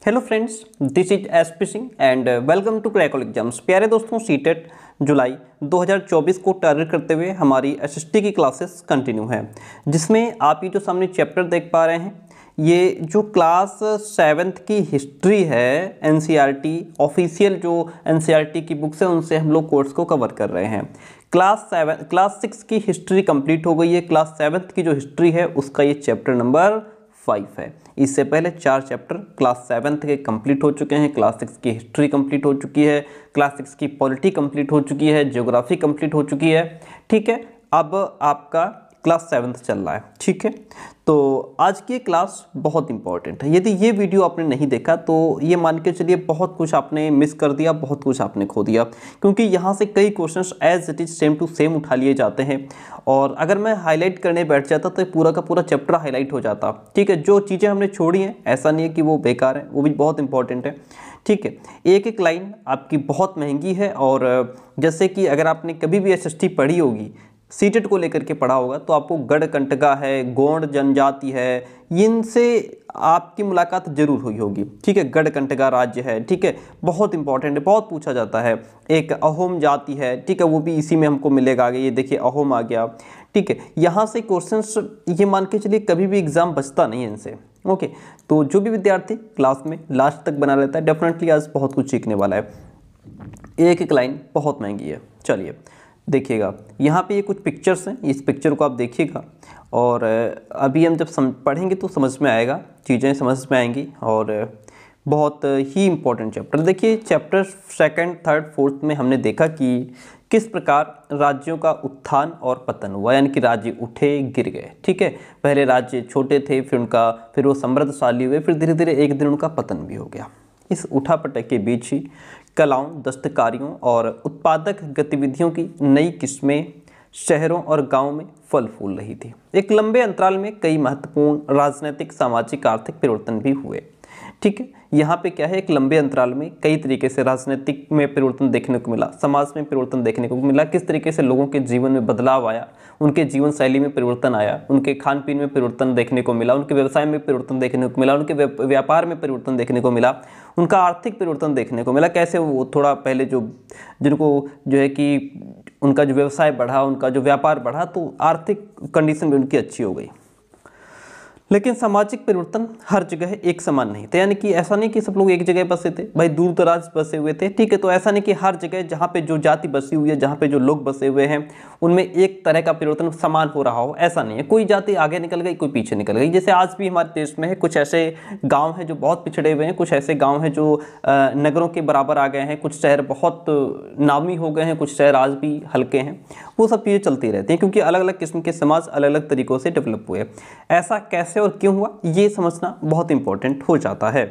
Hello friends, this is SP Singh and welcome to crack all exams. प्यारे दोस्तों, CTET जुलाई 2024 को target करते हुए हमारी एसएसटी की क्लासेस कंटिन्यू है, जिसमें आप ये जो सामने चैप्टर देख पा रहे हैं, ये जो क्लास 7th की हिस्ट्री है, एनसीईआरटी ऑफिशियल जो एनसीईआरटी की बुक्स हैं उनसे हम लोग कोर्स को कवर कर रहे हैं। क्लास 6 की हिस्ट्री कंप्लीट हो गई है। क्लास 7th की जो हिस्ट्री है उसका ये चैप्टर नंबर 5 है। इससे पहले 4 चैप्टर क्लास 7th के कंप्लीट हो चुके हैं। क्लास 6 की हिस्ट्री कंप्लीट हो चुकी है, क्लास 6 की पॉलिटी कंप्लीट हो चुकी है, ज्योग्राफी कंप्लीट हो चुकी है। ठीक है, अब आपका क्लास 7th चल रहा है। ठीक है, तो आज की क्लास बहुत इंपॉर्टेंट है। यदि ये वीडियो आपने नहीं देखा तो ये मान के चलिए बहुत कुछ आपने मिस कर दिया, बहुत कुछ आपने खो दिया, क्योंकि यहाँ से कई questions as it is same to same उठा लिए जाते हैं। और अगर मैं हाईलाइट करने बैठ जाता तो पूरा का पूरा चैप्टर हाईलाइट हो जाता। ठीक है, जो चीज़ें हमने छोड़ी हैं ऐसा नहीं है कि वो बेकार है, वो भी बहुत इंपॉर्टेंट है। ठीक है, एक एक लाइन आपकी बहुत महंगी है। और जैसे कि अगर आपने कभी भी एसएसटी पढ़ी होगी, सीटेट को लेकर के पढ़ा होगा, तो आपको गढ़कंटका है, गोंड जनजाति है, इनसे आपकी मुलाकात जरूर हुई होगी। ठीक है, गढ़कंटका राज्य है, ठीक है, बहुत इंपॉर्टेंट है, बहुत पूछा जाता है। एक अहोम जाति है, ठीक है, वो भी इसी में हमको मिलेगा आगे। ये देखिए अहोम आ गया। ठीक है, यहाँ से क्वेश्चंस ये मान के चलिए कभी भी एग्जाम बचता नहीं है इनसे। ओके, तो जो भी विद्यार्थी क्लास में लास्ट तक बना रहता है, डेफिनेटली आज बहुत कुछ सीखने वाला है। एक एक लाइन बहुत महंगी है। चलिए देखिएगा, यहाँ पे ये कुछ पिक्चर्स हैं, इस पिक्चर को आप देखिएगा और अभी हम जब पढ़ेंगे तो समझ में आएगा, चीज़ें समझ में आएंगी। और बहुत ही इम्पोर्टेंट चैप्टर देखिए, चैप्टर 2nd, 3rd, 4th में हमने देखा कि किस प्रकार राज्यों का उत्थान और पतन हुआ, यानी कि राज्य उठे गिर गए। ठीक है, पहले राज्य छोटे थे, फिर वो समृद्धशाली हुए, फिर धीरे धीरे एक दिन उनका पतन भी हो गया। इस उठापटक के बीच ही कलाओं, दस्तकारियों और उत्पादक गतिविधियों की नई किस्में शहरों और गांवों में फल फूल रही थी। एक लंबे अंतराल में कई महत्वपूर्ण राजनीतिक, सामाजिक, आर्थिक परिवर्तन भी हुए। ठीक है, यहाँ पे क्या है, एक लंबे अंतराल में कई तरीके से राजनीतिक में परिवर्तन देखने को मिला, समाज में परिवर्तन देखने को मिला, किस तरीके से लोगों के जीवन में बदलाव आया, उनके जीवन शैली में परिवर्तन आया, उनके खान पीन में परिवर्तन देखने को मिला, उनके व्यवसाय में परिवर्तन देखने को मिला, उनके व्यापार में परिवर्तन देखने को मिला, उनका आर्थिक परिवर्तन देखने को मिला। कैसे वो थोड़ा पहले जिनको जो है कि उनका जो व्यवसाय बढ़ा, उनका जो व्यापार बढ़ा, तो आर्थिक कंडीशन भी उनकी अच्छी हो गई। लेकिन सामाजिक परिवर्तन हर जगह एक समान नहीं था, यानी कि ऐसा नहीं कि सब लोग एक जगह बसे थे, भाई दूर दराज बसे हुए थे। ठीक है, तो ऐसा नहीं कि हर जगह जहाँ पे जो जाति बसी हुई है, जहाँ पे जो लोग बसे हुए हैं, उनमें एक तरह का परिवर्तन समान हो रहा हो, ऐसा नहीं है। कोई जाति आगे निकल गई, कोई पीछे निकल गई। जैसे आज भी हमारे देश में है, कुछ ऐसे गाँव हैं जो बहुत पिछड़े हुए हैं, कुछ ऐसे गाँव हैं जो नगरों के बराबर आ गए हैं, कुछ शहर बहुत नामी हो गए हैं, कुछ शहर आज भी हल्के हैं। वो सब चीज़ें चलती रहती हैं, क्योंकि अलग अलग किस्म के समाज अलग अलग तरीक़ों से डेवलप हुए। ऐसा कैसे और क्यों हुआ, ये समझना बहुत इंपॉर्टेंट हो जाता है।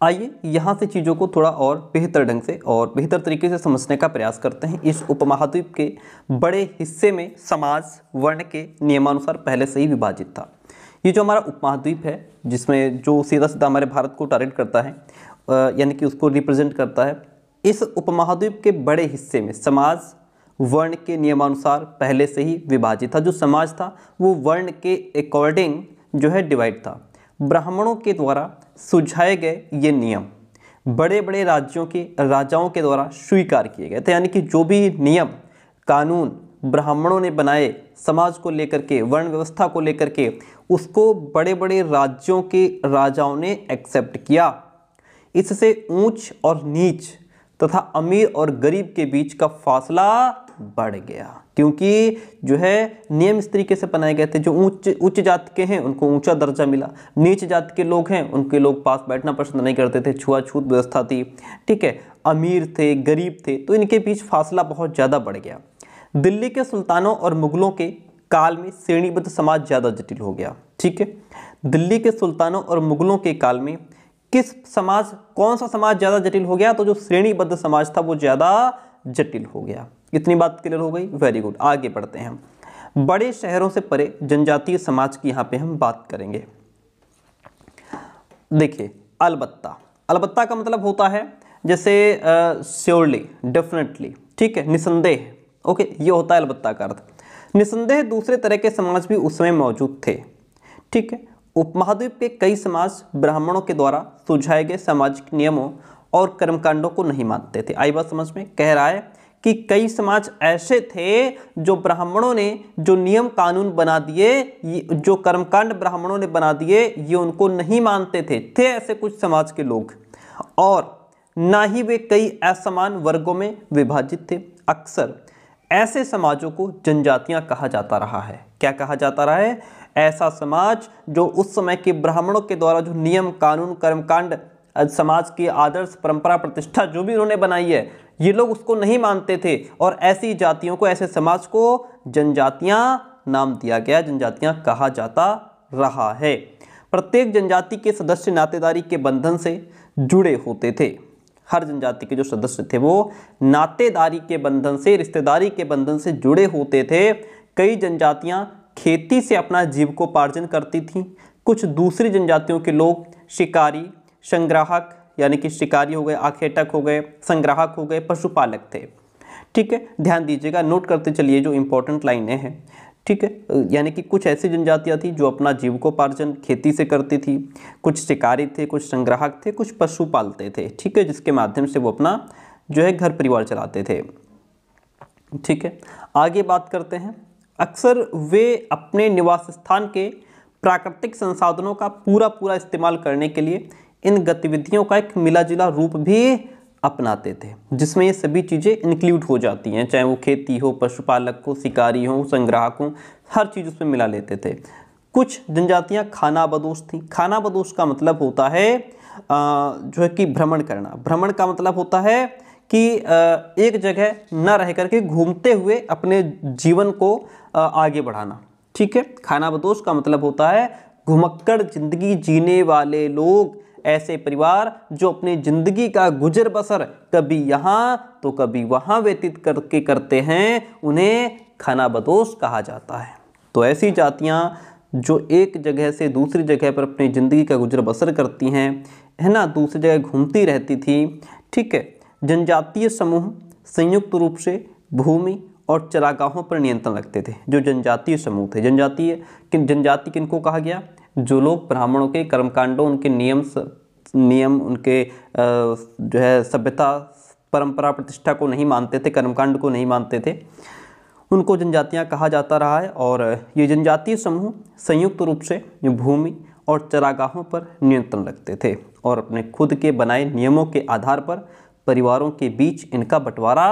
आइए यहाँ से चीज़ों को थोड़ा और बेहतर ढंग से और बेहतर तरीके से समझने का प्रयास करते हैं। इस उपमहाद्वीप के बड़े हिस्से में समाज वर्ण के नियमानुसार पहले से ही विभाजित था। ये जो हमारा उपमहाद्वीप है, जिसमें जो सीधा सीधा हमारे भारत को टारगेट करता है, यानी कि उसको रिप्रेजेंट करता है, इस उपमहाद्वीप के बड़े हिस्से में समाज वर्ण के नियमानुसार पहले से ही विभाजित था। जो समाज था वो वर्ण के अकॉर्डिंग जो है डिवाइड था। ब्राह्मणों के द्वारा सुझाए गए ये नियम बड़े बड़े राज्यों के राजाओं के द्वारा स्वीकार किए गए थे, यानी कि जो भी नियम कानून ब्राह्मणों ने बनाए समाज को लेकर के, वर्ण व्यवस्था को लेकर के, उसको बड़े बड़े राज्यों के राजाओं ने एक्सेप्ट किया। इससे ऊंच और नीच तथा अमीर और गरीब के बीच का फासला बढ़ गया, क्योंकि जो है नियम इस तरीके से बनाए गए थे, जो उच्च जाति के हैं उनको ऊंचा दर्जा मिला, नीच जाति के लोग हैं उनके लोग पास बैठना पसंद नहीं करते थे, छुआछूत व्यवस्था थी। ठीक है, अमीर थे, गरीब थे, तो इनके बीच फासला बहुत ज़्यादा बढ़ गया। दिल्ली के सुल्तानों और मुगलों के काल में श्रेणीबद्ध समाज ज़्यादा जटिल हो गया। ठीक है, दिल्ली के सुल्तानों और मुगलों के काल में कौन सा समाज ज़्यादा जटिल हो गया, तो जो श्रेणीबद्ध समाज था वो ज़्यादा जटिल हो गया। इतनी बात क्लियर हो गई, वेरी गुड। आगे बढ़ते हैं हम। बड़े शहरों से परे जनजातीय समाज की यहाँ पे हम बात करेंगे। देखिए, अलबत्ता का मतलब होता है जैसे श्योरली, डेफिनेटली, ठीक है, निसंदेह। ओके, ये होता है अलबत्ता का अर्थ। निसंदेह दूसरे तरह के समाज भी उस समय मौजूद थे। ठीक है, उपमहाद्वीप के कई समाज ब्राह्मणों के द्वारा सुझाए गए सामाजिक नियमों और कर्मकांडों को नहीं मानते थे। आई बात समझ में? कह रहा है कि कई समाज ऐसे थे जो ब्राह्मणों ने जो नियम कानून बना दिए, जो कर्मकांड ब्राह्मणों ने बना दिए, ये उनको नहीं मानते थे ऐसे कुछ समाज के लोग, और ना ही वे कई असमान वर्गों में विभाजित थे। अक्सर ऐसे समाजों को जनजातियां कहा जाता रहा है। क्या कहा जाता रहा है? ऐसा समाज जो उस समय के ब्राह्मणों के द्वारा जो नियम कानून कर्मकांड, समाज की आदर्श परंपरा प्रतिष्ठा जो भी उन्होंने बनाई है, ये लोग उसको नहीं मानते थे, और ऐसी जातियों को, ऐसे समाज को जनजातियां नाम दिया गया, जनजातियां कहा जाता रहा है। प्रत्येक जनजाति के सदस्य नातेदारी के बंधन से जुड़े होते थे। हर जनजाति के जो सदस्य थे वो नातेदारी के बंधन से, रिश्तेदारी के बंधन से जुड़े होते थे। कई जनजातियां खेती से अपना जीविकोपार्जन करती थीं। कुछ दूसरी जनजातियों के लोग शिकारी, संग्राहक यानी कि शिकारी हो गए, आखेटक हो गए, संग्राहक हो गए, पशुपालक थे। ठीक है, ध्यान दीजिएगा, नोट करते चलिए जो इंपॉर्टेंट लाइनें हैं। ठीक है, यानी कि कुछ ऐसी जनजातियां थी जो अपना जीविकोपार्जन खेती से करती थी, कुछ शिकारी थे, कुछ संग्राहक थे, कुछ पशु पालते थे। ठीक है, जिसके माध्यम से वो अपना जो है घर परिवार चलाते थे। ठीक है, आगे बात करते हैं। अक्सर वे अपने निवास स्थान के प्राकृतिक संसाधनों का पूरा इस्तेमाल करने के लिए इन गतिविधियों का एक मिला जुला रूप भी अपनाते थे, जिसमें ये सभी चीज़ें इंक्लूड हो जाती हैं, चाहे वो खेती हो, पशुपालक हो, शिकारी हो, संग्राहक हो, हर चीज़ उसमें मिला लेते थे। कुछ जनजातियां खानाबदोश थीं। खानाबदोश का मतलब होता है जो है कि भ्रमण करना। भ्रमण का मतलब होता है कि एक जगह न रह करके घूमते हुए अपने जीवन को आगे बढ़ाना। ठीक है, खानाबदोश का मतलब होता है घुमक्कड़ जिंदगी जीने वाले लोग, ऐसे परिवार जो अपनी जिंदगी का गुजर बसर कभी यहाँ तो कभी वहाँ व्यतीत करके करते हैं, उन्हें खानाबदोश कहा जाता है। तो ऐसी जातियाँ जो एक जगह से दूसरी जगह पर अपनी ज़िंदगी का गुजर बसर करती हैं, है ना, दूसरी जगह घूमती रहती थी। ठीक है, जनजातीय समूह संयुक्त रूप से भूमि और चरागाहों पर नियंत्रण रखते थे। जो जनजातीय समूह थे, जनजाति किनको कहा गया? जो लोग ब्राह्मणों के कर्मकांडों, उनके नियम उनके जो है सभ्यता परंपरा प्रतिष्ठा को नहीं मानते थे, कर्मकांड को नहीं मानते थे, उनको जनजातियां कहा जाता रहा है। और ये जनजातीय समूह संयुक्त रूप से भूमि और चरागाहों पर नियंत्रण रखते थे और अपने खुद के बनाए नियमों के आधार पर परिवारों के बीच इनका बंटवारा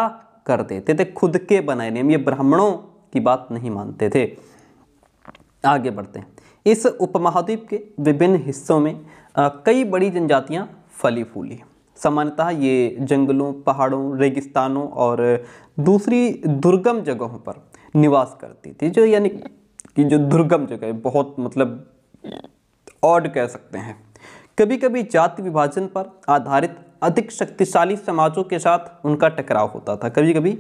कर देते थे। खुद के बनाए नियम, ये ब्राह्मणों की बात नहीं मानते थे। आगे बढ़ते हैं। इस उपमहाद्वीप के विभिन्न हिस्सों में कई बड़ी जनजातियां फली फूली। सामान्यतः ये जंगलों, पहाड़ों, रेगिस्तानों और दूसरी दुर्गम जगहों पर निवास करती थी। जो यानी कि जो दुर्गम जगह, बहुत मतलब ऑड कह सकते हैं। कभी कभी जाति विभाजन पर आधारित अधिक शक्तिशाली समाजों के साथ उनका टकराव होता था। कभी कभी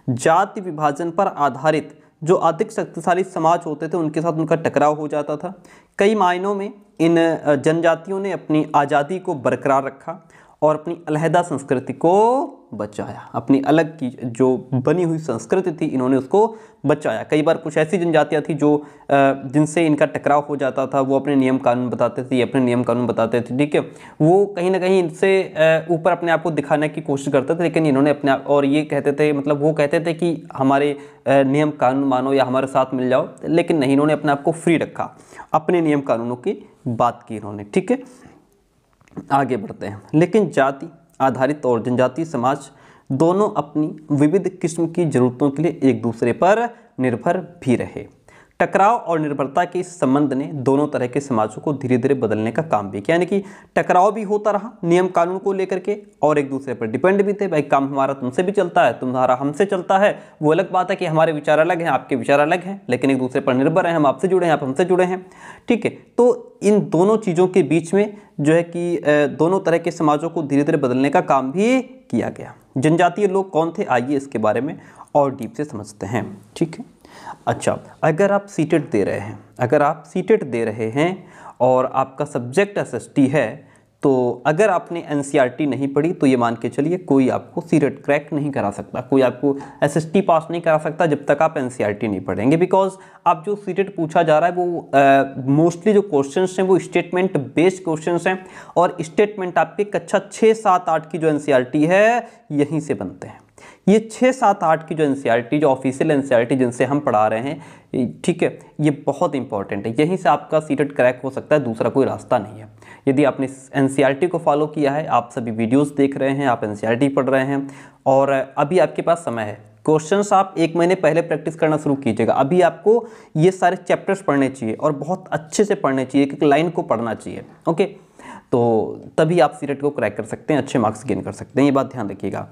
जाति विभाजन पर आधारित जो अधिक शक्तिशाली समाज होते थे उनके साथ उनका टकराव हो जाता था। कई मायनों में इन जनजातियों ने अपनी आज़ादी को बरकरार रखा और अपनी अलहदा संस्कृति को बचाया। अपनी अलग की जो बनी हुई संस्कृति थी, इन्होंने उसको बचाया। कई बार कुछ ऐसी जनजातियां थी जो जिनसे इनका टकराव हो जाता था, वो अपने नियम कानून बताते थे, अपने नियम कानून बताते थे। ठीक है, वो कहीं ना कहीं इनसे ऊपर अपने आप को दिखाने की कोशिश करते थे, लेकिन इन्होंने अपने आप, और ये कहते थे, मतलब वो कहते थे कि हमारे नियम कानून मानो या हमारे साथ मिल जाओ, लेकिन नहीं, इन्होंने अपने आप को फ्री रखा, अपने नियम कानूनों की बात की इन्होंने। ठीक है, आगे बढ़ते हैं। लेकिन जाति आधारित और जनजातीय समाज दोनों अपनी विविध किस्म की जरूरतों के लिए एक दूसरे पर निर्भर भी रहे। टकराव और निर्भरता के इस संबंध ने दोनों तरह के समाजों को धीरे धीरे बदलने का काम भी किया। यानी कि टकराव भी होता रहा नियम कानून को लेकर के, और एक दूसरे पर डिपेंड भी थे। भाई काम हमारा तुमसे भी चलता है, तुम्हारा हमसे चलता है। वो अलग बात है कि हमारे विचार अलग हैं, आपके विचार अलग हैं, लेकिन एक दूसरे पर निर्भर हैं। हम आपसे जुड़े हैं, आप हमसे जुड़े हैं। ठीक है, तो इन दोनों चीज़ों के बीच में जो है कि दोनों तरह के समाजों को धीरे धीरे बदलने का काम भी किया गया। जनजातीय लोग कौन थे, आइए इसके बारे में और डीप से समझते हैं। ठीक है, अच्छा, अगर आप सीटेट दे रहे हैं और आपका सब्जेक्ट एसएसटी है, तो अगर आपने एनसीईआरटी नहीं पढ़ी तो ये मान के चलिए कोई आपको सीटेट क्रैक नहीं करा सकता, कोई आपको एसएसटी पास नहीं करा सकता जब तक आप एनसीईआरटी नहीं पढ़ेंगे। बिकॉज आप जो सीटेट पूछा जा रहा है वो मोस्टली जो क्वेश्चंस हैं वो स्टेटमेंट बेस्ड क्वेश्चंस हैं, और स्टेटमेंट आपके कक्षा 6, 7, 8 की जो एनसीईआरटी है यहीं से बनते हैं। ये 6, 7, 8 की जो एनसीईआरटी, जो ऑफिशियल एनसीईआरटी जिनसे हम पढ़ा रहे हैं, ठीक है, ये बहुत इंपॉर्टेंट है। यहीं से आपका सीटेट क्रैक हो सकता है, दूसरा कोई रास्ता नहीं है। यदि आपने एनसीईआरटी को फॉलो किया है, आप सभी वीडियोस देख रहे हैं, आप एनसीईआरटी पढ़ रहे हैं और अभी आपके पास समय है, क्वेश्चंस आप 1 महीने पहले प्रैक्टिस करना शुरू कीजिएगा। अभी आपको ये सारे चैप्टर्स पढ़ने चाहिए और बहुत अच्छे से पढ़ने चाहिए, एक लाइन को पढ़ना चाहिए। ओके, तो तभी आप सीटेट को क्रैक कर सकते हैं, अच्छे मार्क्स गेन कर सकते हैं, ये बात ध्यान रखिएगा।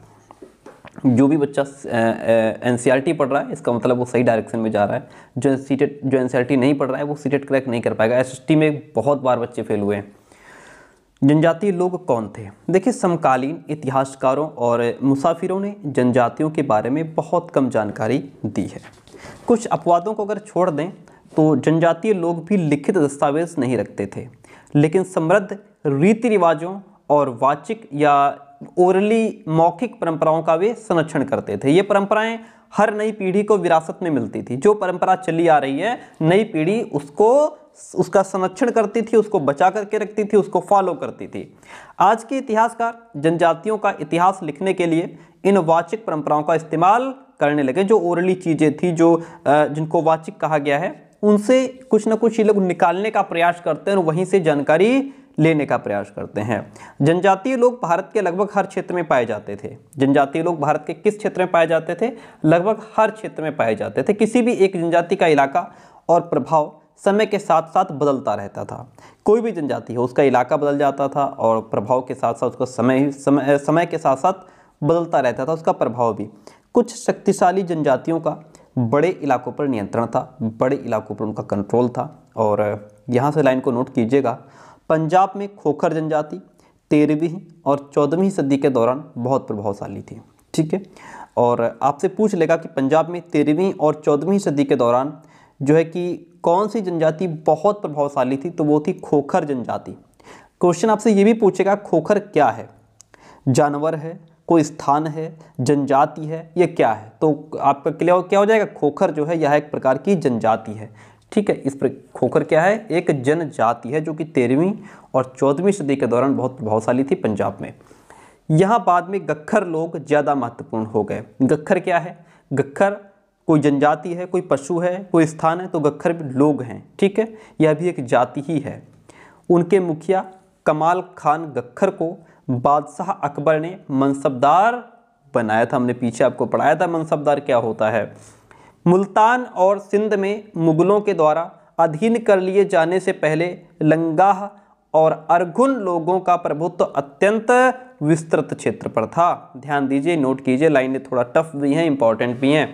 जो भी बच्चा एनसीईआरटी पढ़ रहा है इसका मतलब वो सही डायरेक्शन में जा रहा है। जो एनसीईआरटी नहीं पढ़ रहा है वो सीटेट क्रैक नहीं कर पाएगा। एसएसटी में बहुत बार बच्चे फेल हुए हैं। जनजातीय लोग कौन थे? देखिए, समकालीन इतिहासकारों और मुसाफिरों ने जनजातियों के बारे में बहुत कम जानकारी दी है। कुछ अपवादों को अगर छोड़ दें तो जनजातीय लोग भी लिखित दस्तावेज नहीं रखते थे, लेकिन समृद्ध रीति रिवाजों और वाचिक या ओरली मौखिक परंपराओं का वे संरक्षण करते थे। ये परंपराएं हर नई पीढ़ी को विरासत में मिलती थी। जो परंपरा चली आ रही है, नई पीढ़ी उसका संरक्षण करती थी, उसको बचा करके रखती थी, उसको फॉलो करती थी। आज के इतिहासकार जनजातियों का इतिहास लिखने के लिए इन वाचिक परंपराओं का इस्तेमाल करने लगे। जो ओरली चीज़ें थी, जो जिनको वाचिक कहा गया है, उनसे कुछ ना कुछ ये लोग निकालने का प्रयास करते हैं और वहीं से जानकारी लेने का प्रयास करते हैं। जनजातीय लोग भारत के लगभग हर क्षेत्र में पाए जाते थे। जनजातीय लोग भारत के किस क्षेत्र में पाए जाते थे? लगभग हर क्षेत्र में पाए जाते थे। किसी भी एक जनजाति का इलाका और प्रभाव समय के साथ साथ बदलता रहता था। कोई भी जनजाति हो, उसका इलाका बदल जाता था और प्रभाव के साथ साथ उसका समय के साथ साथ बदलता रहता था उसका प्रभाव भी। कुछ शक्तिशाली जनजातियों का बड़े इलाकों पर नियंत्रण था, बड़े इलाकों पर उनका कंट्रोल था। और यहाँ से लाइन को नोट कीजिएगा। पंजाब में खोखर जनजाति 13वीं और 14वीं सदी के दौरान बहुत प्रभावशाली थी। ठीक है, और आपसे पूछ लेगा कि पंजाब में 13वीं और 14वीं सदी के दौरान जो है कि कौन सी जनजाति बहुत प्रभावशाली थी, तो वो थी खोखर जनजाति। क्वेश्चन आपसे ये भी पूछेगा खोखर क्या है? जानवर है, कोई स्थान है, जनजाति है, ये क्या है? तो आपका क्लियर क्या हो जाएगा? खोखर जो है यह एक प्रकार की जनजाति है। ठीक है, इस पर खोखर क्या है? एक जनजाति है जो कि 13वीं और 14वीं सदी के दौरान बहुत प्रभावशाली थी पंजाब में। यहाँ बाद में गक्खर लोग ज़्यादा महत्वपूर्ण हो गए। गक्खर क्या है? गक्खर कोई जनजाति है, कोई पशु है, कोई स्थान है, तो गक्खर भी लोग हैं। ठीक है, यह भी एक जाति ही है। उनके मुखिया कमाल खान गक्खर को बादशाह अकबर ने मनसबदार बनाया था। हमने पीछे आपको पढ़ाया था मनसबदार क्या होता है। मुल्तान और सिंध में मुगलों के द्वारा अधीन कर लिए जाने से पहले लंगाह और अरगुन लोगों का प्रभुत्व अत्यंत विस्तृत क्षेत्र पर था। ध्यान दीजिए, नोट कीजिए, लाइनें थोड़ा टफ भी हैं, इंपॉर्टेंट भी हैं।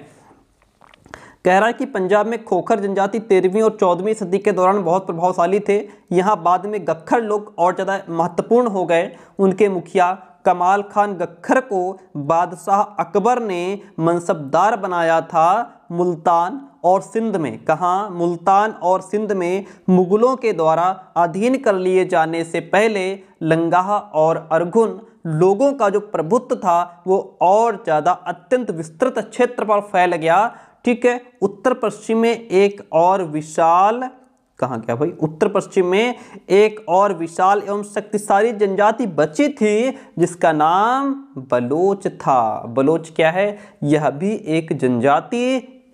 कह रहा है कि पंजाब में खोखर जनजाति 13वीं और 14वीं सदी के दौरान बहुत प्रभावशाली थे। यहाँ बाद में गक्खर लोग और ज़्यादा महत्वपूर्ण हो गए। उनके मुखिया कमाल खान गक्खर को बादशाह अकबर ने मनसबदार बनाया था मुल्तान और सिंध में। कहाँ? मुल्तान और सिंध में मुगलों के द्वारा अधीन कर लिए जाने से पहले लंगाह और अरगुन लोगों का जो प्रभुत्व था वो और ज़्यादा अत्यंत विस्तृत क्षेत्र पर फैल गया। ठीक है, उत्तर पश्चिम में एक और विशाल, कहाँ क्या भाई, उत्तर पश्चिम में एक और विशाल एवं शक्तिशाली जनजाति बची थी जिसका नाम बलोच था। बलोच क्या है? यह भी एक जनजाति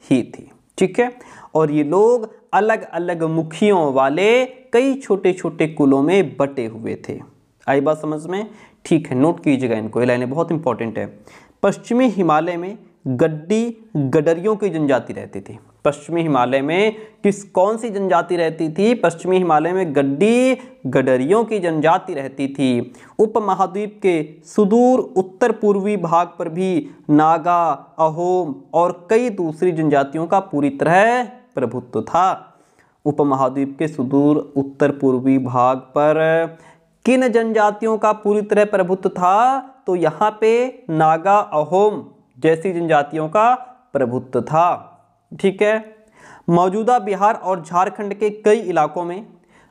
ही थी। ठीक है, और ये लोग अलग अलग मुखियों वाले कई छोटे छोटे कुलों में बटे हुए थे। आई बात समझ में? ठीक है, नोट कीजिएगा इनको, ये लाइनें बहुत इंपॉर्टेंट है। पश्चिमी हिमालय में गड्डी गडरियों की जनजाति रहती थी। पश्चिमी हिमालय में कौन सी जनजाति रहती थी? पश्चिमी हिमालय में गड्डी गडरियों की जनजाति रहती थी। उपमहाद्वीप के सुदूर उत्तर पूर्वी भाग पर भी नागा, अहोम और कई दूसरी जनजातियों का पूरी तरह प्रभुत्व था। उपमहाद्वीप के सुदूर उत्तर पूर्वी भाग पर किन जनजातियों का पूरी तरह प्रभुत्व था? तो यहाँ पे नागा, अहोम जैसी जनजातियों का प्रभुत्व था। ठीक है, मौजूदा बिहार और झारखंड के कई इलाकों में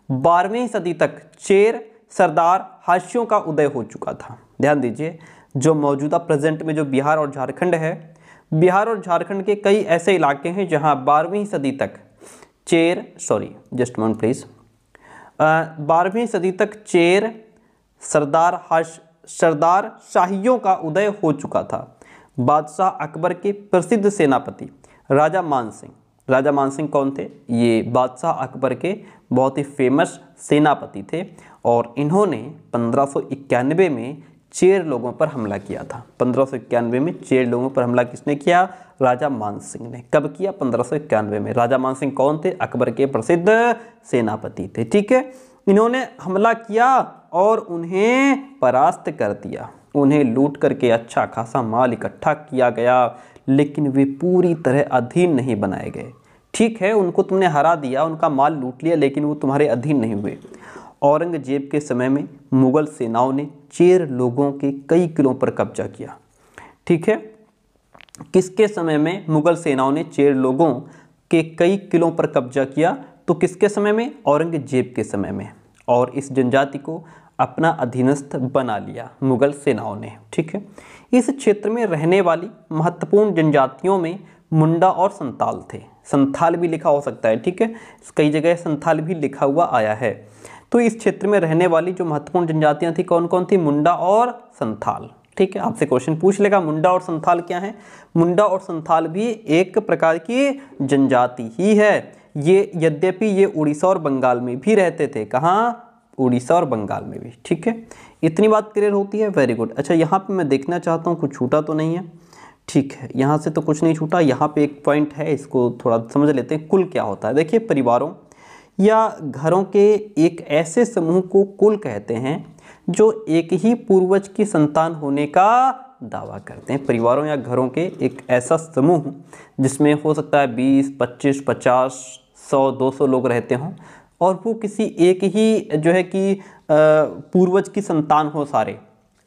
12वीं सदी तक चेर, सरदार हाशियों का उदय हो चुका था। ध्यान दीजिए, जो मौजूदा प्रेजेंट में जो बिहार और झारखंड है, बिहार और झारखंड के कई ऐसे इलाके हैं जहां 12वीं सदी तक 12वीं सदी तक चेर सरदार शाहियों का उदय हो चुका था। बादशाह अकबर के प्रसिद्ध सेनापति राजा मानसिंह कौन थे? ये बादशाह अकबर के बहुत ही फेमस सेनापति थे और इन्होंने 1591 में चेर लोगों पर हमला किया था। 1591 में चेर लोगों पर हमला किसने किया? राजा मानसिंह ने। कब किया? 1591 में। राजा मानसिंह कौन थे? अकबर के प्रसिद्ध सेनापति थे। ठीक है, इन्होंने हमला किया और उन्हें परास्त कर दिया। उन्हें लूट करके अच्छा खासा माल इकट्ठा किया गया, लेकिन वे पूरी तरह अधीन नहीं बनाए गए। ठीक है, उनको तुमने हरा दिया, उनका माल लूट लिया, लेकिन वो तुम्हारे अधीन नहीं हुए। औरंगजेब के समय में मुगल सेनाओं ने चेर लोगों के कई किलों पर कब्जा किया। ठीक है, किसके समय में मुगल सेनाओं ने चेर लोगों के कई किलों पर कब्जा किया? तो किसके समय में? औरंगजेब के समय में। और इस जनजाति को अपना अधीनस्थ बना लिया मुगल सेनाओं ने। ठीक है, इस क्षेत्र में रहने वाली महत्वपूर्ण जनजातियों में मुंडा और संताल थे। संथाल भी लिखा हो सकता है। ठीक है, कई जगह संथाल भी लिखा हुआ आया है। तो इस क्षेत्र में रहने वाली जो महत्वपूर्ण जनजातियां थी कौन कौन थी? मुंडा और संथाल। ठीक है, आपसे क्वेश्चन पूछ लेगा मुंडा और संथाल क्या है? मुंडा और संथाल भी एक प्रकार की जनजाति ही है। ये यद्यपि ये उड़ीसा और बंगाल में भी रहते थे। कहाँ? उड़ीसा और बंगाल में भी। ठीक है, इतनी बात क्लियर होती है। Very good. अच्छा, यहाँ पे मैं देखना चाहता हूँ कुछ छूटा तो नहीं है। ठीक है, यहाँ से तो कुछ नहीं छूटा। यहाँ पे एक पॉइंट है, इसको थोड़ा समझ लेते हैं। कुल क्या होता है? देखिए, परिवारों या घरों के एक ऐसे समूह को कुल कहते हैं जो एक ही पूर्वज की संतान होने का दावा करते हैं। परिवारों या घरों के एक ऐसा समूह जिसमें हो सकता है 20, 25, 50, 100, 200 लोग रहते हों और वो किसी एक ही जो है कि पूर्वज की संतान हो, सारे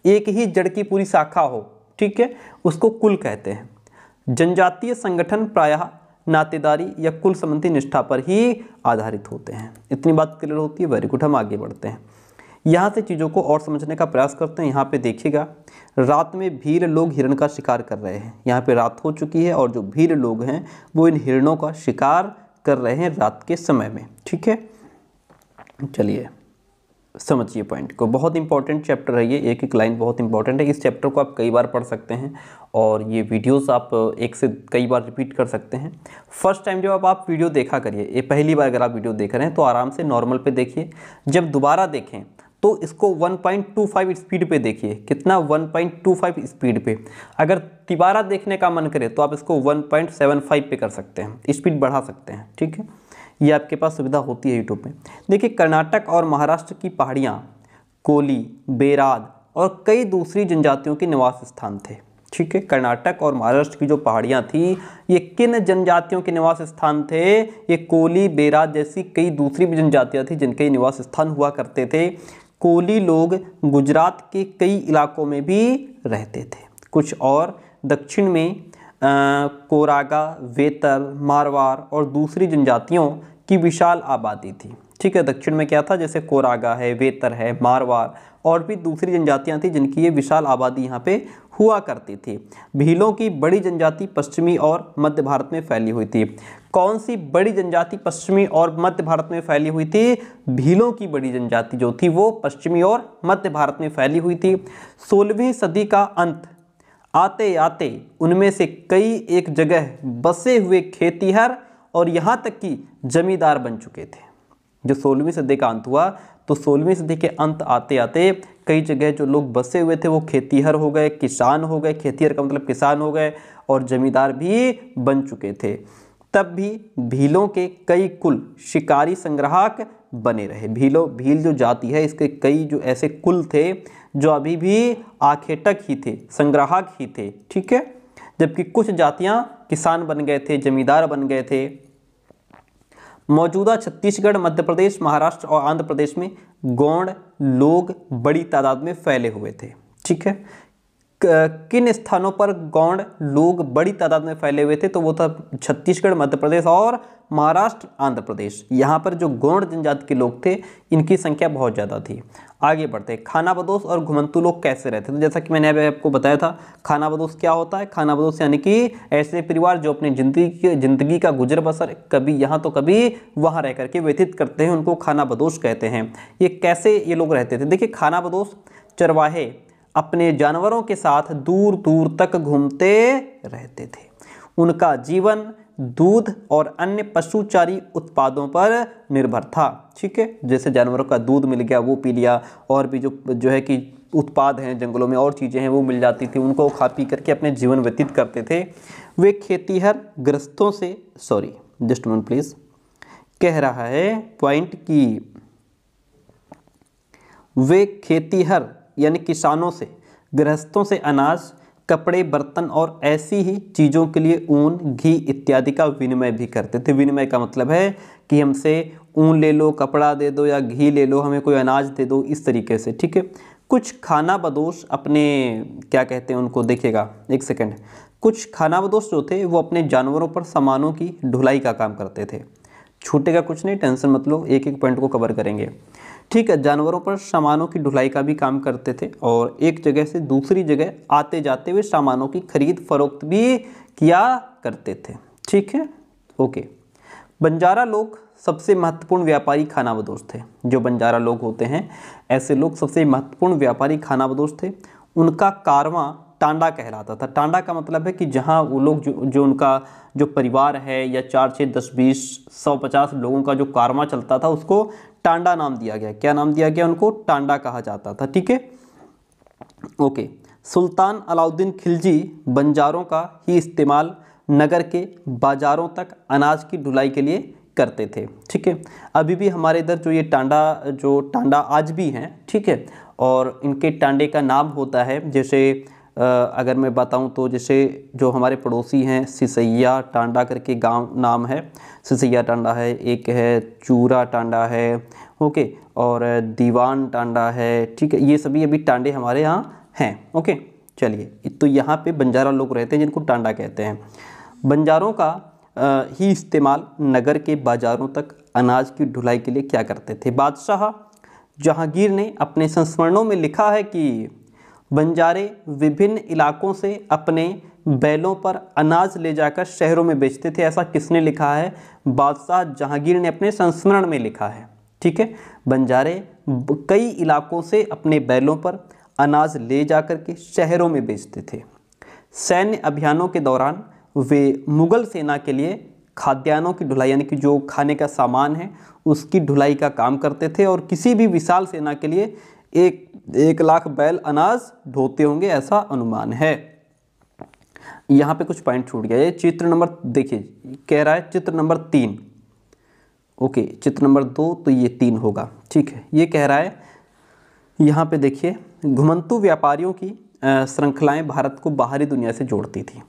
एक ही जड़ की पूरी शाखा हो। ठीक है, उसको कुल कहते हैं। जनजातीय संगठन प्रायः नातेदारी या कुल संबंधी निष्ठा पर ही आधारित होते हैं। इतनी बात क्लियर होती है। Very good. हम आगे बढ़ते हैं, यहाँ से चीज़ों को और समझने का प्रयास करते हैं। यहाँ पे देखिएगा, रात में भील लोग हिरण का शिकार कर रहे हैं। यहाँ पे रात हो चुकी है और जो भील लोग हैं वो इन हिरणों का शिकार कर रहे हैं रात के समय में। ठीक है, चलिए समझिए पॉइंट को। बहुत इंपॉर्टेंट चैप्टर है ये, एक एक लाइन बहुत इंपॉर्टेंट है। इस चैप्टर को आप कई बार पढ़ सकते हैं और ये वीडियोस आप एक से कई बार रिपीट कर सकते हैं। फर्स्ट टाइम जब आप वीडियो देखा करिए, ये पहली बार अगर आप वीडियो देख रहे हैं तो आराम से नॉर्मल पे देखिए। जब दोबारा देखें तो इसको 1.25 स्पीड पे देखिए। कितना? 1.25 स्पीड पे। अगर दोबारा देखने का मन करे तो आप इसको 1.75 पे कर सकते हैं, स्पीड बढ़ा सकते हैं। ठीक है, ये आपके पास सुविधा होती है यूट्यूब में। देखिए, कर्नाटक और महाराष्ट्र की पहाड़ियाँ कोली, बेराद और कई दूसरी जनजातियों के निवास स्थान थे। ठीक है, कर्नाटक और महाराष्ट्र की जो पहाड़ियाँ थी ये किन जनजातियों के निवास स्थान थे? ये कोली, बेराद जैसी कई दूसरी भी जनजातियाँ थी जिनके निवास स्थान हुआ करते थे। कोली लोग गुजरात के कई इलाकों में भी रहते थे। कुछ और दक्षिण में कोरागा, वेतर, मारवाड़ और दूसरी जनजातियों की विशाल आबादी थी। ठीक है, दक्षिण में क्या था? जैसे कोरागा है, वेतर है, मारवाड़ और भी दूसरी जनजातियां थी जिनकी ये विशाल आबादी यहाँ पे हुआ करती थी। भीलों की बड़ी जनजाति पश्चिमी और मध्य भारत में फैली हुई थी। कौन सी बड़ी जनजाति पश्चिमी और मध्य भारत में फैली हुई थी? भीलों की बड़ी जनजाति जो थी वो पश्चिमी और मध्य भारत में फैली हुई थी। 16वीं सदी का अंत आते आते उनमें से कई एक जगह बसे हुए खेतीहर और यहाँ तक कि जमींदार बन चुके थे। जो 16वीं सदी का अंत हुआ तो 16वीं सदी के अंत आते आते कई जगह जो लोग बसे हुए थे वो खेतीहर हो गए, किसान हो गए। खेतीहर का मतलब किसान हो गए और जमींदार भी बन चुके थे। तब भी भीलों के कई कुल शिकारी संग्राहक बने रहे। भील जो जाति है इसके कई जो ऐसे कुल थे जो अभी भी आखेटक ही थे, संग्राहक ही थे। ठीक है, जबकि कुछ जातियां किसान बन गए थे, जमींदार बन गए थे। मौजूदा छत्तीसगढ़, मध्य प्रदेश, महाराष्ट्र और आंध्र प्रदेश में गौड़ लोग बड़ी तादाद में फैले हुए थे। ठीक है, किन स्थानों पर गौंड लोग बड़ी तादाद में फैले हुए थे? तो वो था छत्तीसगढ़, मध्य प्रदेश और महाराष्ट्र, आंध्र प्रदेश। यहाँ पर जो गौंड जनजाति के लोग थे इनकी संख्या बहुत ज़्यादा थी। आगे बढ़ते हैं, खानाबदोश और घुमंतू लोग कैसे रहते थे? तो जैसा कि मैंने अभी आपको बताया था, खानाबदोश क्या होता है? खानाबदोश यानी कि ऐसे परिवार जो अपनी जिंदगी का गुजर बसर कभी यहाँ तो कभी वहाँ रह करके व्यतीत करते हैं, उनको खानाबदोश कहते हैं। ये कैसे ये लोग रहते थे? देखिए, खानाबदोश चरवाहे अपने जानवरों के साथ दूर दूर तक घूमते रहते थे। उनका जीवन दूध और अन्य पशुचारी उत्पादों पर निर्भर था। ठीक है, जैसे जानवरों का दूध मिल गया वो पी लिया, और भी जो है कि उत्पाद हैं जंगलों में और चीज़ें हैं वो मिल जाती थी, उनको खा पी करके अपने जीवन व्यतीत करते थे। वे खेतीहर ग्रस्तों से जस्ट मिनट प्लीज, कह रहा है पॉइंट की वे खेतीहर यानी किसानों से, गृहस्थों से अनाज, कपड़े, बर्तन और ऐसी ही चीज़ों के लिए ऊन, घी इत्यादि का विनिमय भी करते थे। विनिमय का मतलब है कि हमसे ऊन ले लो, कपड़ा दे दो, या घी ले लो, हमें कोई अनाज दे दो, इस तरीके से। ठीक है, कुछ खानाबदोश अपने क्या कहते हैं उनको, देखिएगा एक सेकेंड, कुछ खानाबदोश जो थे वो अपने जानवरों पर सामानों की ढुलाई का काम करते थे। छूटेगा कुछ नहीं, टेंशन मत लो, एक एक पॉइंट को कवर करेंगे। ठीक है, जानवरों पर सामानों की ढुलाई का भी काम करते थे, और एक जगह से दूसरी जगह आते जाते हुए सामानों की खरीद फरोख्त भी किया करते थे। ठीक है, ओके। बंजारा लोग सबसे महत्वपूर्ण व्यापारी खानाबदोश थे। जो बंजारा लोग होते हैं ऐसे लोग सबसे महत्वपूर्ण व्यापारी खानाबदोश थे। उनका कारवां टांडा कहलाता था। टांडा का मतलब है कि जहाँ वो लोग जो उनका जो परिवार है, या 4, 6, 10, 20, 150 लोगों का जो कारवां चलता था उसको टांडा नाम दिया गया। क्या नाम दिया गया? उनको टांडा कहा जाता था। ठीक है, ओके। सुल्तान अलाउद्दीन खिलजी बंजारों का ही इस्तेमाल नगर के बाजारों तक अनाज की ढुलाई के लिए करते थे। ठीक है, अभी भी हमारे इधर जो ये टांडा आज भी हैं। ठीक है, और इनके टांडे का नाम होता है, जैसे अगर मैं बताऊं तो जैसे जो हमारे पड़ोसी हैं सिसैया टांडा करके गांव नाम है, सिसैया टांडा है, एक है चूरा टांडा है, ओके, और दीवान टांडा है। ठीक है, ये सभी अभी टांडे हमारे यहाँ हैं। ओके, चलिए, तो यहाँ पे बंजारा लोग रहते हैं जिनको टांडा कहते हैं। बंजारों का ही इस्तेमाल नगर के बाज़ारों तक अनाज की ढुलाई के लिए क्या करते थे? बादशाह जहांगीर ने अपने संस्मरणों में लिखा है कि बंजारे विभिन्न इलाकों से अपने बैलों पर अनाज ले जाकर शहरों में बेचते थे। ऐसा किसने लिखा है? बादशाह जहांगीर ने अपने संस्मरण में लिखा है। ठीक है, बंजारे कई इलाकों से अपने बैलों पर अनाज ले जाकर के शहरों में बेचते थे। सैन्य अभियानों के दौरान वे मुगल सेना के लिए खाद्यान्नों की ढुलाई यानी कि जो खाने का सामान है उसकी ढुलाई का काम करते थे, और किसी भी विशाल सेना के लिए 1 लाख बैल अनाज ढोते होंगे, ऐसा अनुमान है। यहाँ पे कुछ पॉइंट छूट गया। ये चित्र नंबर देखिए, कह रहा है चित्र नंबर 3, ओके, चित्र नंबर 2 तो ये 3 होगा। ठीक है, ये कह रहा है यहाँ पे देखिए, घुमंतू व्यापारियों की श्रृंखलाएं भारत को बाहरी दुनिया से जोड़ती थी।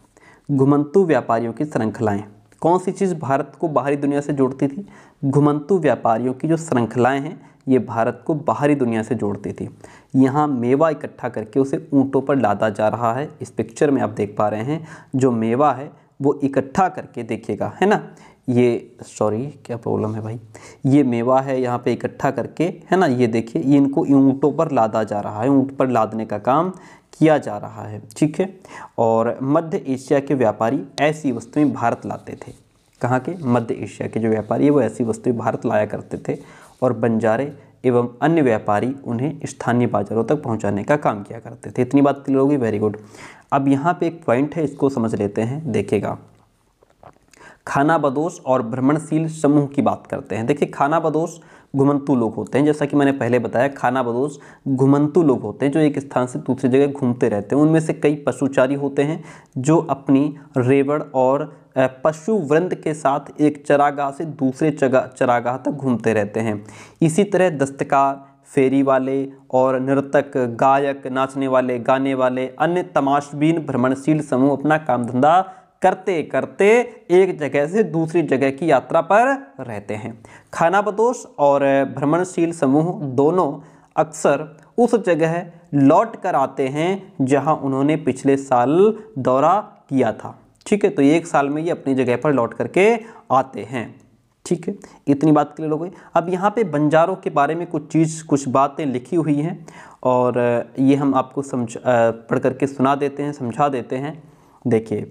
घुमंतू व्यापारियों की श्रृंखलाएं, कौन सी चीज़ भारत को बाहरी दुनिया से जोड़ती थी? घुमंतू व्यापारियों की जो श्रृंखलाएं हैं ये भारत को बाहरी दुनिया से जोड़ती थी। यहाँ मेवा इकट्ठा करके उसे ऊँटों पर लादा जा रहा है। इस पिक्चर में आप देख पा रहे हैं जो मेवा है वो इकट्ठा करके, देखिएगा, है ना, ये सॉरी क्या प्रॉब्लम है भाई, ये मेवा है यहाँ पे इकट्ठा करके, है ना, ये देखिए, ये इनको ऊँटों पर लादा जा रहा है, ऊँट पर लादने का काम किया जा रहा है। ठीक है, और मध्य एशिया के व्यापारी ऐसी वस्तुएं भारत लाते थे। कहाँ के? मध्य एशिया के जो व्यापारी है वो ऐसी वस्तुएं भारत लाया करते थे, और बंजारे एवं अन्य व्यापारी उन्हें स्थानीय बाजारों तक पहुंचाने का काम किया करते थे। इतनी बात क्लियर होगी? Very good. अब यहाँ पे एक पॉइंट है, इसको समझ लेते हैं। देखिएगा, खानाबदोश और भ्रमणशील समूह की बात करते हैं। देखिए, खानाबदोश घुमंतू लोग होते हैं, जैसा कि मैंने पहले बताया, खानाबदोश घुमंतू लोग होते हैं जो एक स्थान से दूसरी जगह घूमते रहते हैं। उनमें से कई पशुचारी होते हैं जो अपनी रेवड़ और पशु वृंद के साथ एक चरागाह से दूसरे चरागाह तक घूमते रहते हैं। इसी तरह दस्तकार, फेरी वाले और नर्तक, गायक, नाचने वाले, गाने वाले, अन्य तमाशबीन भ्रमणशील समूह अपना काम धंधा करते करते एक जगह से दूसरी जगह की यात्रा पर रहते हैं। खानाबदोश और भ्रमणशील समूह दोनों अक्सर उस जगह लौट कर आते हैं जहां उन्होंने पिछले साल दौरा किया था। ठीक है, तो एक साल में ये अपनी जगह पर लौट करके आते हैं। ठीक है, इतनी बात क्लियर हो गई। अब यहाँ पे बंजारों के बारे में कुछ बातें लिखी हुई हैं और ये हम आपको पढ़ करके सुना देते हैं, समझा देते हैं। देखिए,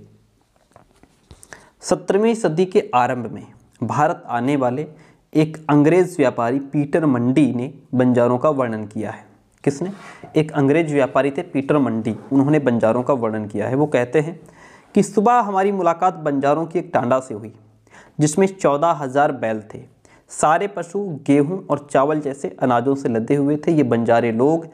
17वीं सदी के आरंभ में भारत आने वाले एक अंग्रेज व्यापारी पीटर मंडी ने बंजारों का वर्णन किया है। किसने? एक अंग्रेज व्यापारी थे पीटर मंडी, उन्होंने बंजारों का वर्णन किया है। वो कहते हैं कि सुबह हमारी मुलाकात बंजारों की एक टांडा से हुई जिसमें 14,000 बैल थे। सारे पशु गेहूं और चावल जैसे अनाजों से लदे हुए थे। ये बंजारे लोग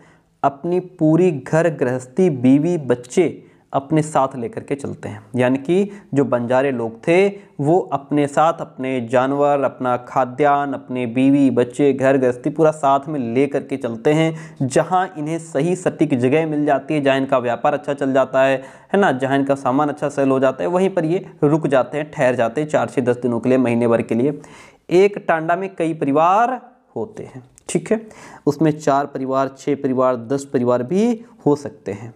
अपनी पूरी घर गृहस्थी, बीवी, बच्चे अपने साथ लेकर के चलते हैं। यानी कि जो बंजारे लोग थे वो अपने साथ अपने जानवर, अपना खाद्यान्न, अपने बीवी, बच्चे, घर गृहस्थी पूरा साथ में ले करके चलते हैं। जहां इन्हें सही सटीक जगह मिल जाती है, जहां इनका व्यापार अच्छा चल जाता है ना, जहां इनका सामान अच्छा सेल हो जाता है, वहीं पर ये रुक जाते हैं, ठहर जाते हैं 4 से 10 दिनों के लिए, महीने भर के लिए। एक टांडा में कई परिवार होते हैं। ठीक है, उसमें 4 परिवार, 6 परिवार, 10 परिवार भी हो सकते हैं।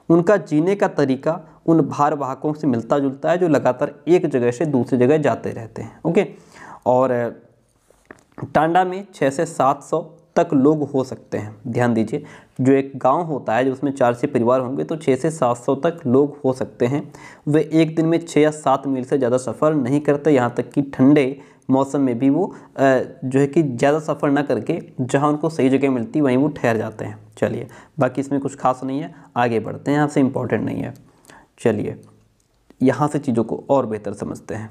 उनका जीने का तरीका उन भारवाहकों से मिलता जुलता है जो लगातार एक जगह से दूसरी जगह जाते रहते हैं। ओके, और टांडा में 6 से 700 तक लोग हो सकते हैं। ध्यान दीजिए, जो एक गांव होता है जो उसमें 4 से परिवार होंगे तो 6 से 700 तक लोग हो सकते हैं। वे एक दिन में 6 या 7 मील से ज़्यादा सफ़र नहीं करते। यहाँ तक कि ठंडे मौसम में भी वो जो है कि ज़्यादा सफ़र ना करके जहाँ उनको सही जगह मिलती वहीं वो ठहर जाते हैं। चलिए, बाकी इसमें कुछ खास नहीं है, आगे बढ़ते हैं, यहाँ से इम्पोर्टेंट नहीं है। चलिए, यहाँ से चीज़ों को और बेहतर समझते हैं।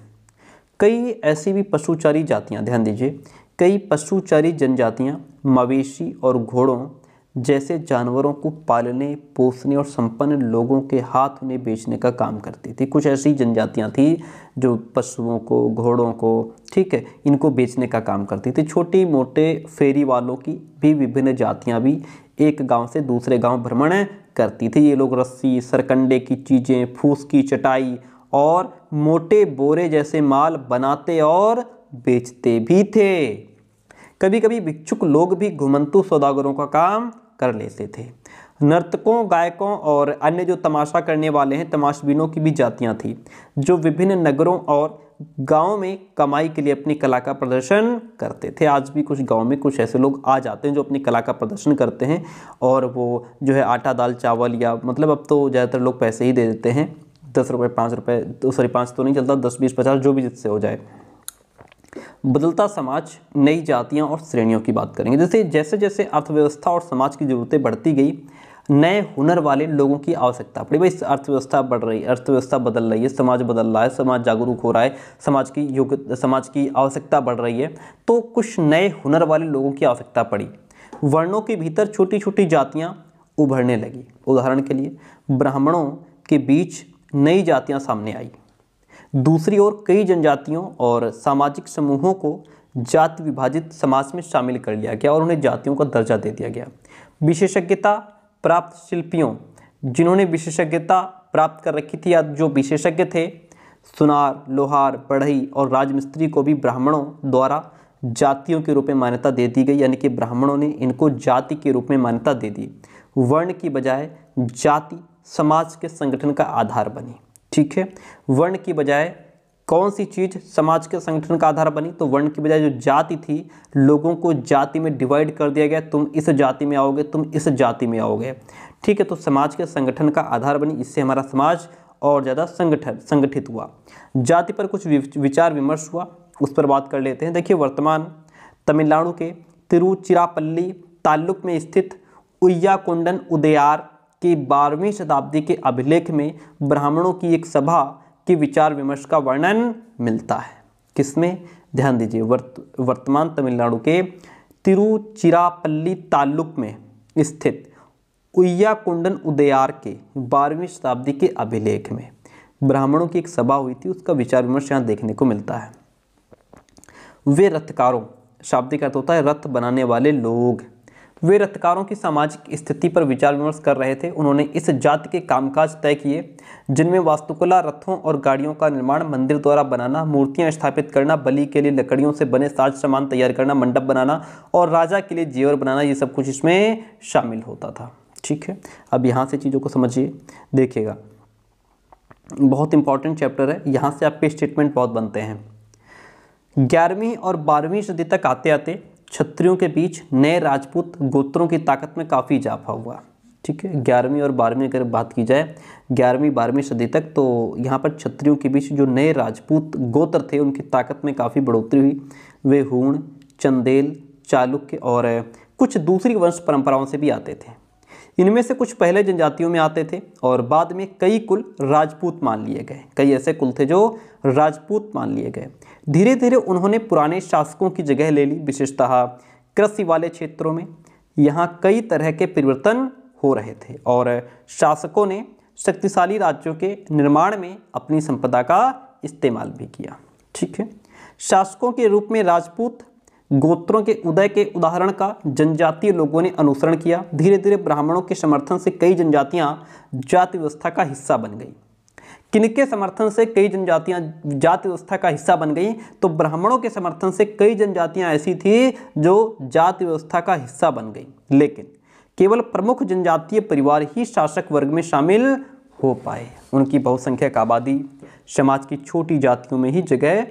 कई ऐसी भी पशुचारी जातियाँ, ध्यान दीजिए, कई पशुचारी जनजातियाँ मवेशी और घोड़ों जैसे जानवरों को पालने, पोसने और संपन्न लोगों के हाथ उन्हें बेचने का काम करती थी। कुछ ऐसी जनजातियाँ थी जो पशुओं को, घोड़ों को, ठीक है, इनको बेचने का काम करती थी। छोटी मोटे फेरी वालों की भी विभिन्न जातियाँ भी एक गांव से दूसरे गांव भ्रमण करती थी। ये लोग रस्सी, सरकंडे की चीज़ें, फूस की चटाई और मोटे बोरे जैसे माल बनाते और बेचते भी थे। कभी कभी भिक्षुक लोग भी घुमंतु सौदागरों का काम कर लेते थे। नर्तकों, गायकों और अन्य जो तमाशा करने वाले हैं, तमाशबीनों की भी जातियां थी जो विभिन्न नगरों और गांव में कमाई के लिए अपनी कला का प्रदर्शन करते थे। आज भी कुछ गांव में कुछ ऐसे लोग आ जाते हैं जो अपनी कला का प्रदर्शन करते हैं और वो जो है आटा, दाल, चावल या मतलब अब तो ज़्यादातर लोग पैसे ही दे देते हैं, 10 रुपये, 5 रुपये, तो सॉरी 5 तो नहीं चलता, 10, 20, 50 जो भी जिससे हो जाए। बदलता समाज, नई जातियां और श्रेणियों की बात करेंगे। जैसे जैसे अर्थव्यवस्था और समाज की ज़रूरतें बढ़ती गई, नए हुनर वाले लोगों की आवश्यकता पड़ी। भाई अर्थव्यवस्था बढ़ रही है, अर्थव्यवस्था बदल रही है, समाज बदल रहा है, समाज जागरूक हो रहा है, समाज की आवश्यकता बढ़ रही है, तो कुछ नए हुनर वाले लोगों की आवश्यकता पड़ी। वर्णों के भीतर छोटी छोटी जातियाँ उभरने लगी। उदाहरण के लिए ब्राह्मणों के बीच नई जातियाँ सामने आई। दूसरी ओर कई जनजातियों और सामाजिक समूहों को जाति विभाजित समाज में शामिल कर लिया गया और उन्हें जातियों का दर्जा दे दिया गया। विशेषज्ञता प्राप्त शिल्पियों, जिन्होंने विशेषज्ञता प्राप्त कर रखी थी या जो विशेषज्ञ थे, सुनार, लोहार, बढ़ई और राजमिस्त्री को भी ब्राह्मणों द्वारा जातियों के रूप में मान्यता दे दी गई। यानी कि ब्राह्मणों ने इनको जाति के रूप में मान्यता दे दी। वर्ण की बजाय जाति समाज के संगठन का आधार बनी। ठीक है, वर्ण की बजाय कौन सी चीज़ समाज के संगठन का आधार बनी? तो वर्ण की बजाय जो जाति थी, लोगों को जाति में डिवाइड कर दिया गया, तुम इस जाति में आओगे, तुम इस जाति में आओगे। ठीक है, तो समाज के संगठन का आधार बनी। इससे हमारा समाज और ज़्यादा संगठित हुआ। जाति पर कुछ विचार विमर्श हुआ, उस पर बात कर लेते हैं। देखिए, वर्तमान तमिलनाडु के तिरुचिरापल्ली ताल्लुक में स्थित उय्याकोंडन उदयार की 12वीं शताब्दी के अभिलेख में ब्राह्मणों की एक सभा के विचार विमर्श का वर्णन मिलता है। किसमें? ध्यान दीजिए, वर्तमान तमिलनाडु के तिरुचिरापल्ली ताल्लुक में स्थित उय्याकोंडन उदयार के 12वीं शताब्दी के अभिलेख में ब्राह्मणों की एक सभा हुई थी, उसका विचार विमर्श यहाँ देखने को मिलता है। वे रथकारों, शाब्दिक अर्थ होता है रथ बनाने वाले लोग, वे रथकारों की सामाजिक स्थिति पर विचार विमर्श कर रहे थे। उन्होंने इस जाति के कामकाज तय किए जिनमें वास्तुकला, रथों और गाड़ियों का निर्माण, मंदिर द्वारा बनाना, मूर्तियां स्थापित करना, बलि के लिए लकड़ियों से बने साज सामान तैयार करना, मंडप बनाना और राजा के लिए जेवर बनाना, ये सब कुछ इसमें शामिल होता था। ठीक ठीक है, अब यहाँ से चीज़ों को समझिए, देखिएगा बहुत इंपॉर्टेंट चैप्टर है, यहाँ से आपके स्टेटमेंट बहुत बनते हैं। 11वीं और 12वीं सदी तक आते आते क्षत्रियों के बीच नए राजपूत गोत्रों की ताकत में काफ़ी इजाफा हुआ। ठीक है, 11वीं और 12वीं अगर बात की जाए 11वीं 12वीं सदी तक, तो यहाँ पर क्षत्रियों के बीच जो नए राजपूत गोत्र थे उनकी ताकत में काफ़ी बढ़ोतरी हुई। वे हूण, चंदेल, चालुक्य और कुछ दूसरी वंश परंपराओं से भी आते थे। इनमें से कुछ पहले जनजातियों में आते थे और बाद में कई कुल राजपूत मान लिए गए। कई ऐसे कुल थे जो राजपूत मान लिए गए। धीरे धीरे उन्होंने पुराने शासकों की जगह ले ली, विशेषतः कृषि वाले क्षेत्रों में। यहाँ कई तरह के परिवर्तन हो रहे थे और शासकों ने शक्तिशाली राज्यों के निर्माण में अपनी संपदा का इस्तेमाल भी किया। ठीक है, शासकों के रूप में राजपूत गोत्रों के उदय के उदाहरण का जनजातीय लोगों ने अनुसरण किया। धीरे धीरे ब्राह्मणों के समर्थन से कई जनजातियां जाति व्यवस्था का हिस्सा बन गई। किनके समर्थन से कई जनजातियां जाति व्यवस्था का हिस्सा बन गई? तो ब्राह्मणों के समर्थन से कई जनजातियां ऐसी थी जो जाति व्यवस्था का हिस्सा बन गई, लेकिन केवल प्रमुख जनजातीय परिवार ही शासक वर्ग में शामिल हो पाए। उनकी बहुसंख्यक आबादी समाज की छोटी जातियों में ही जगह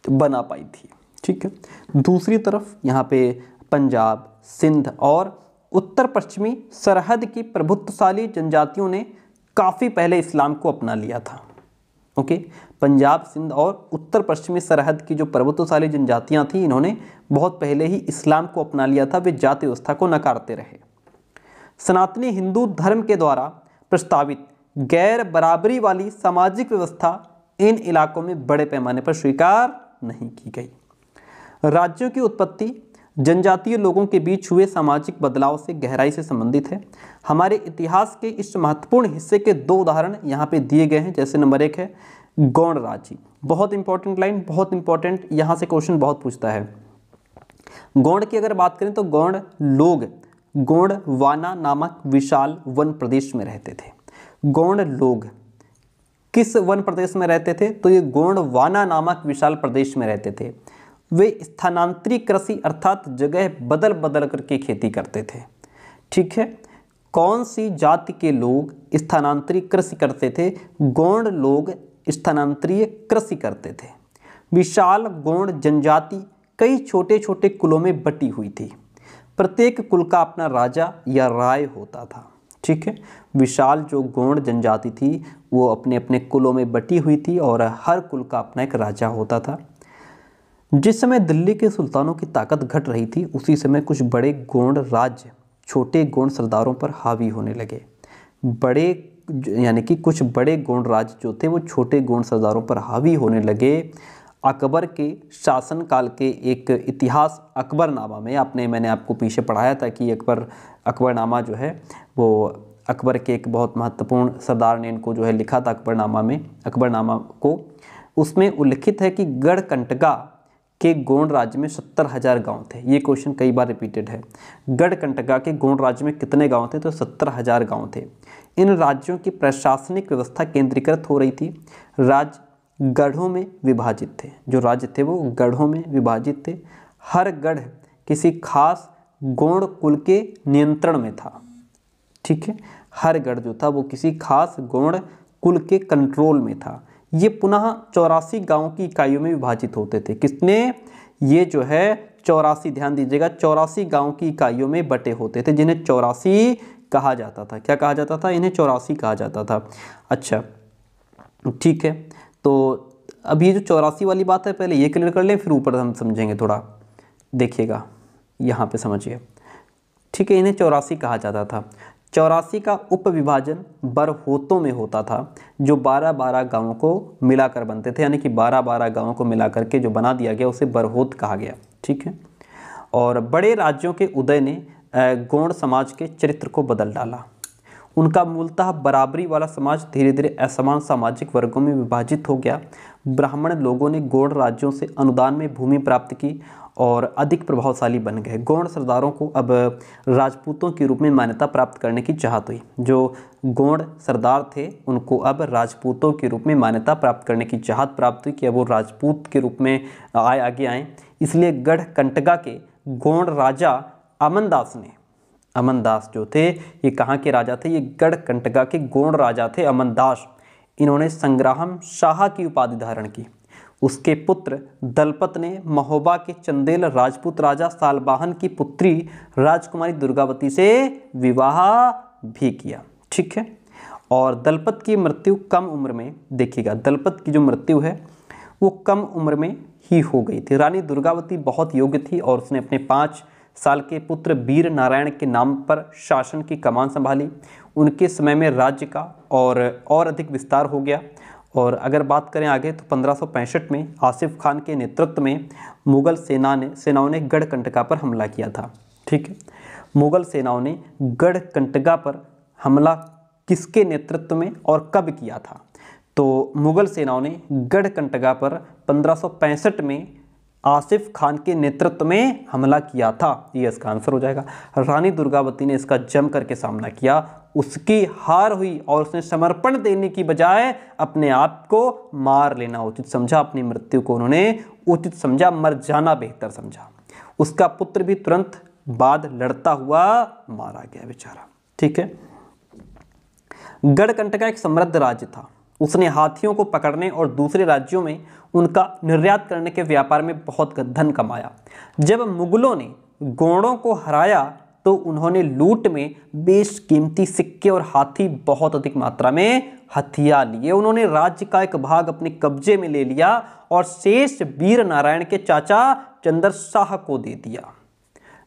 बना पाई थी। ठीक है, दूसरी तरफ यहाँ पे पंजाब, सिंध और उत्तर पश्चिमी सरहद की प्रभुत्वशाली जनजातियों ने काफ़ी पहले इस्लाम को अपना लिया था। ओके, पंजाब, सिंध और उत्तर पश्चिमी सरहद की जो प्रभुत्वशाली जनजातियां थी, इन्होंने बहुत पहले ही इस्लाम को अपना लिया था। वे जाति व्यवस्था को नकारते रहे। सनातनी हिंदू धर्म के द्वारा प्रस्तावित गैर बराबरी वाली सामाजिक व्यवस्था इन इलाकों में बड़े पैमाने पर स्वीकार नहीं की गई। राज्यों की उत्पत्ति जनजातीय लोगों के बीच हुए सामाजिक बदलाव से गहराई से संबंधित है। हमारे इतिहास के इस महत्वपूर्ण हिस्से के दो उदाहरण यहाँ पे दिए गए हैं। जैसे नंबर 1 है गौड़ राज्य। बहुत इंपॉर्टेंट लाइन, बहुत इंपॉर्टेंट, यहाँ से क्वेश्चन बहुत पूछता है। गौड़ की अगर बात करें तो गौड़ लोग गोंडवाना नामक विशाल वन प्रदेश में रहते थे। गौड़ लोग किस वन प्रदेश में रहते थे? तो ये गोंडवाना नामक विशाल प्रदेश में रहते थे। वे स्थानांतरी कृषि अर्थात जगह बदल बदल करके खेती करते थे। ठीक है, कौन सी जाति के लोग स्थानांतरी कृषि करते थे? गौड़ लोग स्थानांतरीय कृषि करते थे। विशाल गौड़ जनजाति कई छोटे छोटे कुलों में बटी हुई थी। प्रत्येक कुल का अपना राजा या राय होता था। ठीक है, विशाल जो गौड़ जनजाति थी वो अपने अपने कुलों में बटी हुई थी और हर कुल का अपना एक राजा होता था। जिस समय दिल्ली के सुल्तानों की ताकत घट रही थी, उसी समय कुछ बड़े गौड़ राज्य छोटे गौड़ सरदारों पर हावी होने लगे। बड़े यानी कि कुछ बड़े गौड़ राज्य जो थे वो छोटे गौड़ सरदारों पर हावी होने लगे। अकबर के शासनकाल के एक इतिहास अकबरनामा में मैंने आपको पीछे पढ़ाया था कि अकबरनामा जो है वो अकबर के एक बहुत महत्वपूर्ण सरदार ने इनको जो है लिखा था अकबरनामा को। उसमें उल्लिखित है कि गढ़कंटगा के गौड़ राज्य में 70,000 गांव थे। ये क्वेश्चन कई बार रिपीटेड है। गढ़कंटगा के गौड़ राज्य में कितने गांव थे? तो 70,000 गांव थे। इन राज्यों की प्रशासनिक व्यवस्था केंद्रीकृत हो रही थी। राज्य गढ़ों में विभाजित थे। जो राज्य थे वो गढ़ों में विभाजित थे। हर गढ़ किसी खास गौड़ कुल के नियंत्रण में था। ठीक है, हर गढ़ जो था वो किसी खास गौड़ कुल के कंट्रोल में था। ये पुनः 84 गांवों की इकाइयों में विभाजित होते थे। किसने? ये जो है 84, ध्यान दीजिएगा, 84 गांवों की इकाइयों में बटे होते थे, जिन्हें 84 कहा जाता था। क्या कहा जाता था? इन्हें 84 कहा जाता था। अच्छा, ठीक है, तो अब ये जो 84 वाली बात है पहले ये क्लियर कर लें, फिर ऊपर हम समझेंगे थोड़ा। देखिएगा यहाँ पे समझिए। ठीक है, इन्हें 84 कहा जाता था। 84 का उप विभाजन बरहोतों में होता था, जो 12-12 गांवों को मिलाकर बनते थे। यानी कि 12-12 गांवों को मिलाकर के जो बना दिया गया उसे बरहोत कहा गया। ठीक है, और बड़े राज्यों के उदय ने गौड़ समाज के चरित्र को बदल डाला। उनका मूलतः बराबरी वाला समाज धीरे धीरे असमान सामाजिक वर्गों में विभाजित हो गया। ब्राह्मण लोगों ने गौड़ राज्यों से अनुदान में भूमि प्राप्त की और अधिक प्रभावशाली बन गए। गौड़ सरदारों को अब राजपूतों के रूप में मान्यता प्राप्त करने की चाहत हुई। जो गौड़ सरदार थे उनको अब राजपूतों के रूप में मान्यता प्राप्त करने की चाहत प्राप्त हुई कि अब वो राजपूत के रूप में आगे आएँ। इसलिए गढ़कंटगा के गौड़ राजा अमनदास जो थे ये कहाँ के राजा थे? ये गढ़कंटका के गोंड राजा थे अमनदास। इन्होंने संग्राम शाह की उपाधि धारण की। उसके पुत्र दलपत ने महोबा के चंदेल राजपूत राजा सालबाहन की पुत्री राजकुमारी दुर्गावती से विवाह भी किया। ठीक है। और दलपत की मृत्यु कम उम्र में, देखिएगा दलपत की जो मृत्यु है वो कम उम्र में ही हो गई थी। रानी दुर्गावती बहुत योग्य थी और उसने अपने 5 साल के पुत्र वीर नारायण के नाम पर शासन की कमान संभाली। उनके समय में राज्य का और अधिक विस्तार हो गया। और अगर बात करें आगे तो 1565 में आसिफ खान के नेतृत्व में मुगल सेनाओं ने गढ़कंटका पर हमला किया था। ठीक है। मुगल सेनाओं ने गढ़कंटका पर हमला किसके नेतृत्व में और कब किया था? तो मुगल सेनाओं ने गढ़कंटका पर 1565 में आसिफ खान के नेतृत्व में हमला किया था। ये इसका आंसर हो जाएगा। रानी दुर्गावती ने इसका जम करके सामना किया। उसकी हार हुई और उसने समर्पण देने की बजाय अपने आप को मार लेना उचित समझा। अपनी मृत्यु को उन्होंने उचित समझा, मर जाना बेहतर समझा। उसका पुत्र भी तुरंत बाद लड़ता हुआ मारा गया बेचारा। ठीक है। गढ़कंटका एक समृद्ध राज्य था। उसने हाथियों को पकड़ने और दूसरे राज्यों में उनका निर्यात करने के व्यापार में बहुत धन कमाया। जब मुगलों ने गोंडों को हराया तो उन्होंने लूट में बेशकीमती सिक्के और हाथी बहुत अधिक मात्रा में हथिया लिए। उन्होंने राज्य का एक भाग अपने कब्जे में ले लिया और शेष वीर नारायण के चाचा चंद्र शाह को दे दिया।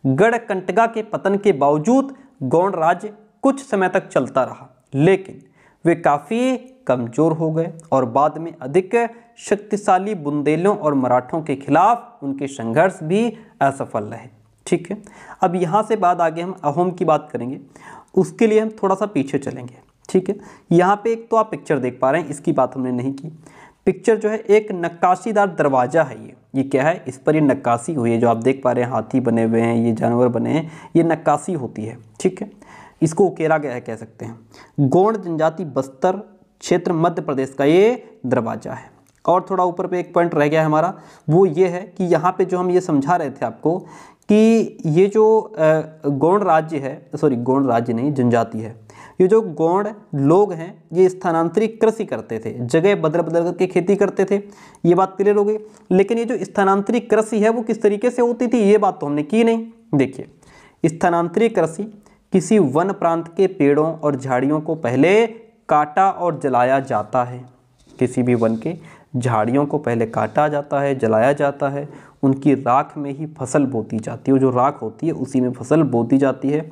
गढ़कंटका के पतन के बावजूद गोंड राज्य कुछ समय तक चलता रहा, लेकिन वे काफ़ी कमज़ोर हो गए और बाद में अधिक शक्तिशाली बुंदेलों और मराठों के खिलाफ उनके संघर्ष भी असफल रहे। ठीक है। अब यहाँ से बाद आगे हम अहोम की बात करेंगे, उसके लिए हम थोड़ा सा पीछे चलेंगे। ठीक है। यहाँ पे एक तो आप पिक्चर देख पा रहे हैं, इसकी बात हमने नहीं की। पिक्चर जो है एक नक्काशीदार दरवाज़ा है। ये क्या है? इस पर ये नक्काशी हुई है। जो आप देख पा रहे हैं हाथी बने हुए हैं, ये जानवर बने हैं, ये नक्काशी होती है। ठीक है। इसको उकेरा गया है कह सकते हैं। गोंड जनजाति बस्तर क्षेत्र मध्य प्रदेश का ये दरवाजा है। और थोड़ा ऊपर पे एक पॉइंट रह गया है हमारा, वो ये है कि यहाँ पे जो हम ये समझा रहे थे आपको कि ये जो गोंड राज्य है, सॉरी गोंड राज्य नहीं जनजाति है, ये जो गोंड लोग हैं ये स्थानांतरित कृषि करते थे, जगह बदल बदल करके खेती करते थे। ये बात क्लियर हो गई। लेकिन ये जो स्थानांतरित कृषि है वो किस तरीके से होती थी ये बात तो हमने की नहीं। देखिए स्थानांतरित कृषि किसी वन प्रांत के पेड़ों और झाड़ियों को पहले काटा और जलाया जाता है। किसी भी वन के झाड़ियों को पहले काटा जाता है, जलाया जाता है, उनकी राख में ही फसल बोती जाती है। वो जो राख होती है उसी में फसल बोती जाती है।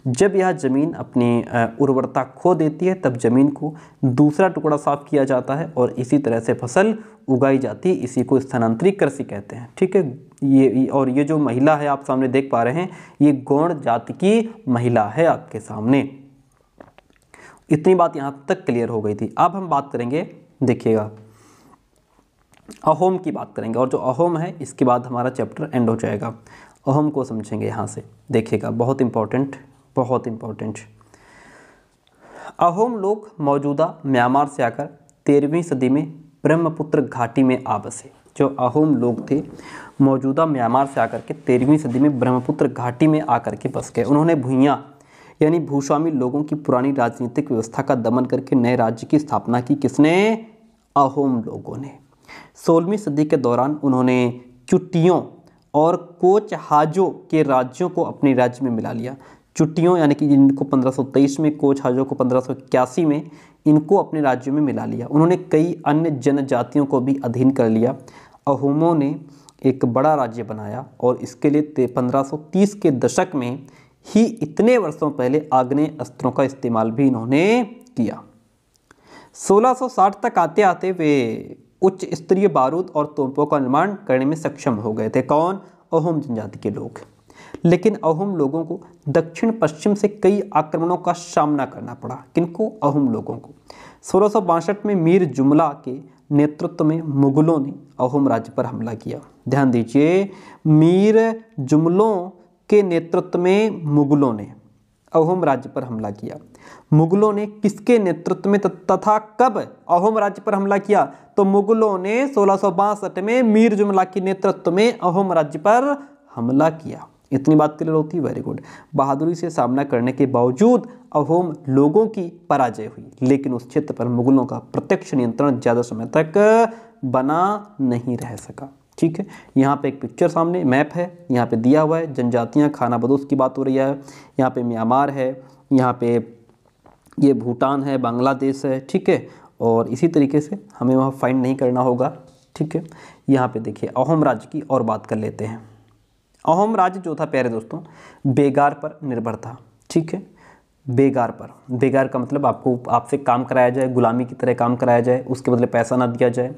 जब यह ज़मीन अपनी उर्वरता खो देती है तब ज़मीन को दूसरा टुकड़ा साफ किया जाता है और इसी तरह से फसल उगाई जाती है। इसी को स्थानांतरित कृषि कहते हैं। ठीक है। ये जो महिला है आप सामने देख पा रहे हैं, ये गोंड जाति की महिला है आपके सामने। इतनी बात यहाँ तक क्लियर हो गई थी। अब हम बात करेंगे, देखिएगा अहोम की बात करेंगे और जो अहोम है इसके बाद हमारा चैप्टर एंड हो जाएगा। अहोम को समझेंगे यहाँ से। देखिएगा बहुत इंपॉर्टेंट, बहुत इंपॉर्टेंट। अहोम लोग मौजूदा म्यांमार से आकर 13वीं सदी में ब्रह्मपुत्र घाटी में आ बसे। जो अहोम लोग थे मौजूदा म्यांमार से आकर के 13वीं सदी में ब्रह्मपुत्र घाटी में आकर के बस गए। उन्होंने भूइयाँ यानी भूस्वामी लोगों की पुरानी राजनीतिक व्यवस्था का दमन करके नए राज्य की स्थापना की। किसने? अहोम लोगों ने। 16वीं सदी के दौरान उन्होंने चुटियों और कोचहाजों के राज्यों को अपने राज्य में मिला लिया। चुटियों यानी कि जिनको 1523 में, कोचहाजों को 1581 में, इनको अपने राज्यों में मिला लिया। उन्होंने कई अन्य जनजातियों को भी अधीन कर लिया। अहोमों ने एक बड़ा राज्य बनाया और इसके लिए 1530 के दशक में ही इतने वर्षों पहले आग्नेय अस्त्रों का इस्तेमाल भी इन्होंने किया। 1660 तक आते आते वे उच्च स्तरीय बारूद और तोपों का निर्माण करने में सक्षम हो गए थे। कौन? अहोम जनजाति के लोग। लेकिन अहोम लोगों को दक्षिण पश्चिम से कई आक्रमणों का सामना करना पड़ा। किनको? अहोम लोगों को। 1662 में मीर जुमला के नेतृत्व में मुगलों ने अहोम राज्य पर हमला किया। ध्यान दीजिए, मीर जुमलों के नेतृत्व में मुगलों ने अहोम राज्य पर हमला किया। मुगलों ने किसके नेतृत्व में तथा कब अहोम राज्य पर हमला किया? तो मुगलों ने 1662 में मीर जुमला के नेतृत्व में अहोम राज्य पर हमला किया। इतनी बात क्लियर होती है, वेरी गुड। बहादुरी से सामना करने के बावजूद अहोम लोगों की पराजय हुई, लेकिन उस क्षेत्र पर मुगलों का प्रत्यक्ष नियंत्रण ज़्यादा समय तक बना नहीं रह सका। ठीक है, यहाँ पे एक पिक्चर सामने मैप है, यहाँ पे दिया हुआ है जनजातियाँ, खाना बदोश की बात हो रही है, यहाँ पे म्यांमार है, यहाँ पे ये भूटान है, बांग्लादेश है। ठीक है, और इसी तरीके से हमें वहाँ फाइंड नहीं करना होगा। ठीक है, यहाँ पे देखिए अहोम राज्य की और बात कर लेते हैं। अहोम राज्य जो था प्यारे दोस्तों बेगार पर निर्भर था। ठीक है, बेगार पर, बेगार का मतलब आपसे काम कराया जाए, गुलामी की तरह काम कराया जाए, उसके बदले पैसा ना दिया जाए।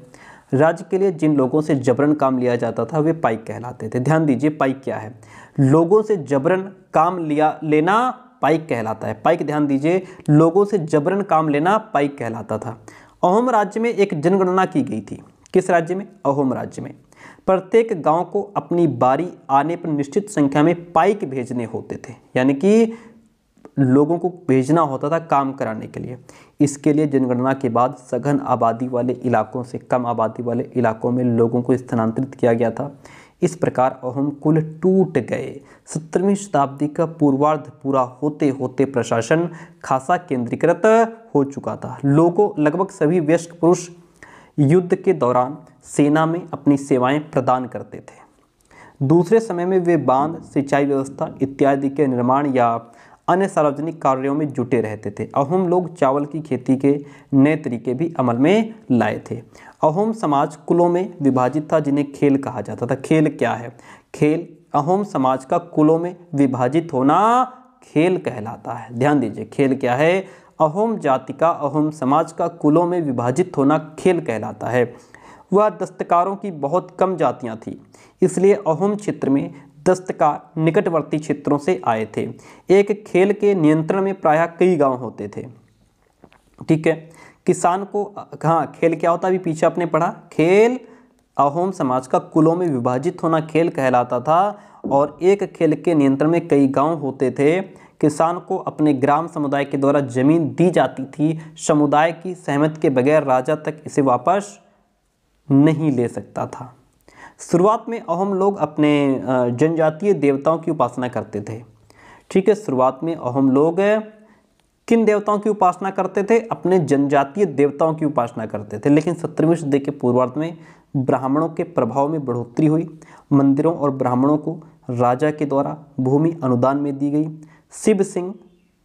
राज्य के लिए जिन लोगों से जबरन काम लिया जाता था वे पाइक कहलाते थे। ध्यान दीजिए पाइक क्या है, लोगों से जबरन काम लेना पाइक कहलाता है। पाइक, ध्यान दीजिए, लोगों से जबरन काम लेना पाइक कहलाता था। अहोम राज्य में एक जनगणना की गई थी। किस राज्य में? अहोम राज्य में। प्रत्येक गांव को अपनी बारी आने पर निश्चित संख्या में पाइक भेजने होते थे, यानी कि लोगों को भेजना होता था काम कराने के लिए। इसके लिए जनगणना के बाद सघन आबादी वाले इलाकों से कम आबादी वाले इलाकों में लोगों को स्थानांतरित किया गया था। इस प्रकार अहोम कुल टूट गए। 17वीं शताब्दी का पूर्वार्ध पूरा होते होते प्रशासन खासा केंद्रीकृत हो चुका था। लोगों लगभग सभी वयस्क पुरुष युद्ध के दौरान सेना में अपनी सेवाएं प्रदान करते थे। दूसरे समय में वे बांध, सिंचाई व्यवस्था इत्यादि के निर्माण या अन्य सार्वजनिक कार्यों में जुटे रहते थे। अहोम लोग चावल की खेती के नए तरीके भी अमल में लाए थे। अहोम समाज कुलों में विभाजित था जिन्हें खेल कहा जाता था। खेल क्या है? खेल, अहोम समाज का कुलों में विभाजित होना खेल कहलाता है। ध्यान दीजिए, खेल क्या है? अहोम जाति का, अहोम समाज का कुलों में विभाजित होना खेल कहलाता है। वह दस्तकारों की बहुत कम जातियां थी, इसलिए अहोम क्षेत्र में दस्तकार निकटवर्ती क्षेत्रों से आए थे। एक खेल के नियंत्रण में प्रायः कई गांव होते थे। ठीक है, किसान को, हाँ खेल क्या होता है अभी पीछे आपने पढ़ा, खेल अहोम समाज का कुलों में विभाजित होना खेल कहलाता था और एक खेल के नियंत्रण में कई गांव होते थे। किसान को अपने ग्राम समुदाय के द्वारा जमीन दी जाती थी। समुदाय की सहमति के बगैर राजा तक इसे वापस नहीं ले सकता था। शुरुआत में अहोम लोग अपने जनजातीय देवताओं की उपासना करते थे। ठीक है, शुरुआत में अहोम लोग किन देवताओं की उपासना करते थे? अपने जनजातीय देवताओं की उपासना करते थे। लेकिन 17वीं सदी के पूर्वार्ध में ब्राह्मणों के प्रभाव में बढ़ोतरी हुई। मंदिरों और ब्राह्मणों को राजा के द्वारा भूमि अनुदान में दी गई। शिव सिंह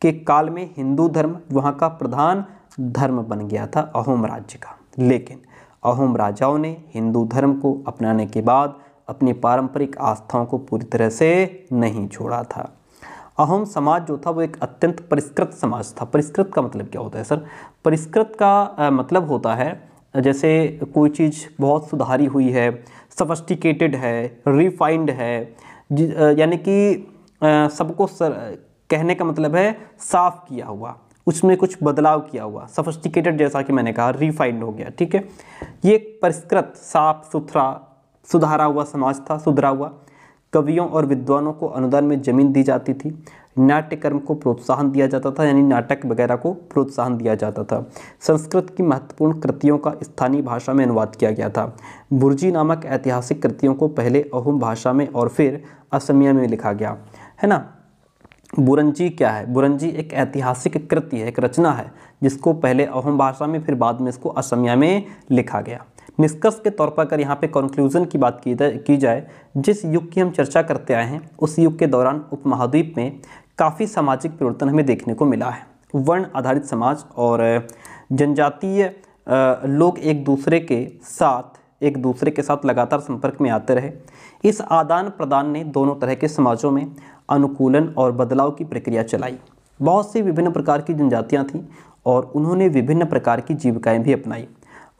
के काल में हिंदू धर्म वहाँ का प्रधान धर्म बन गया था अहोम राज्य का। लेकिन अहोम राजाओं ने हिंदू धर्म को अपनाने के बाद अपनी पारंपरिक आस्थाओं को पूरी तरह से नहीं छोड़ा था। अहोम समाज जो था वो एक अत्यंत परिष्कृत समाज था। परिष्कृत का मतलब क्या होता है सर? परिष्कृत का मतलब होता है जैसे कोई चीज़ बहुत सुधारी हुई है, सफिस्टिकेटेड है, रिफाइंड है, यानी कि सबको कहने का मतलब है साफ किया हुआ, उसमें कुछ बदलाव किया हुआ। सफिस्टिकेटेड जैसा कि मैंने कहा, रिफाइंड हो गया। ठीक है, ये एक परिष्कृत, साफ सुथरा, सुधारा हुआ समाज था, सुधरा हुआ। कवियों और विद्वानों को अनुदान में जमीन दी जाती थी। नाट्यकर्म को प्रोत्साहन दिया जाता था, यानी नाटक वगैरह को प्रोत्साहन दिया जाता था। संस्कृत की महत्वपूर्ण कृतियों का स्थानीय भाषा में अनुवाद किया गया था। बुर्जी नामक ऐतिहासिक कृतियों को पहले अहोम भाषा में और फिर असमिया में लिखा गया, है ना। बुरंजी क्या है? बुरंजी एक ऐतिहासिक कृति है, एक रचना है जिसको पहले अहोम भाषा में फिर बाद में इसको असमिया में लिखा गया। निष्कर्ष के तौर पर अगर यहाँ पे कंक्लूजन की बात की जाए, जिस युग की हम चर्चा करते आए हैं उस युग के दौरान उपमहाद्वीप में काफ़ी सामाजिक परिवर्तन हमें देखने को मिला है। वर्ण आधारित समाज और जनजातीय लोग एक दूसरे के साथ लगातार संपर्क में आते रहे। इस आदान प्रदान ने दोनों तरह के समाजों में अनुकूलन और बदलाव की प्रक्रिया चलाई। बहुत सी विभिन्न प्रकार की जनजातियां थीं और उन्होंने विभिन्न प्रकार की जीविकाएं भी अपनाई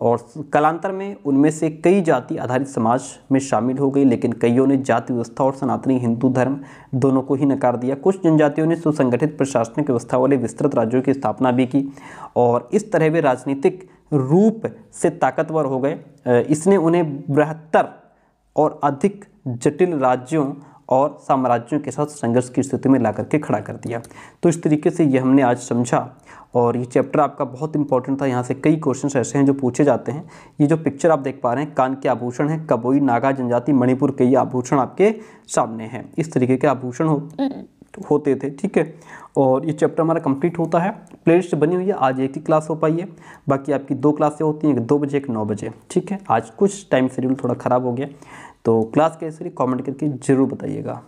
और कालांतर में उनमें से कई जाति आधारित समाज में शामिल हो गई, लेकिन कईयों ने जाति व्यवस्था और सनातनी हिंदू धर्म दोनों को ही नकार दिया। कुछ जनजातियों ने सुसंगठित प्रशासनिक व्यवस्था वाले विस्तृत राज्यों की स्थापना भी की और इस तरह वे राजनीतिक रूप से ताकतवर हो गए। इसने उन्हें बृहत्तर और अधिक जटिल राज्यों और साम्राज्यों के साथ संघर्ष की स्थिति में ला करके खड़ा कर दिया। तो इस तरीके से ये हमने आज समझा और ये चैप्टर आपका बहुत इंपॉर्टेंट था। यहाँ से कई क्वेश्चन ऐसे हैं जो पूछे जाते हैं। ये जो पिक्चर आप देख पा रहे हैं कान के आभूषण हैं, कबोई, नागा जनजाति, मणिपुर के ये आभूषण आपके सामने हैं। इस तरीके के आभूषण होते थे, ठीक है। और ये चैप्टर हमारा कंप्लीट होता है। प्लेलिस्ट बनी हुई है, आज एक ही क्लास हो पाई है, बाकी आपकी 2 क्लासें होती हैं, एक 2 बजे एक 9 बजे, ठीक है। आज कुछ टाइम शेड्यूल थोड़ा ख़राब हो गया, तो क्लास कैसे रही कमेंट करके ज़रूर बताइएगा।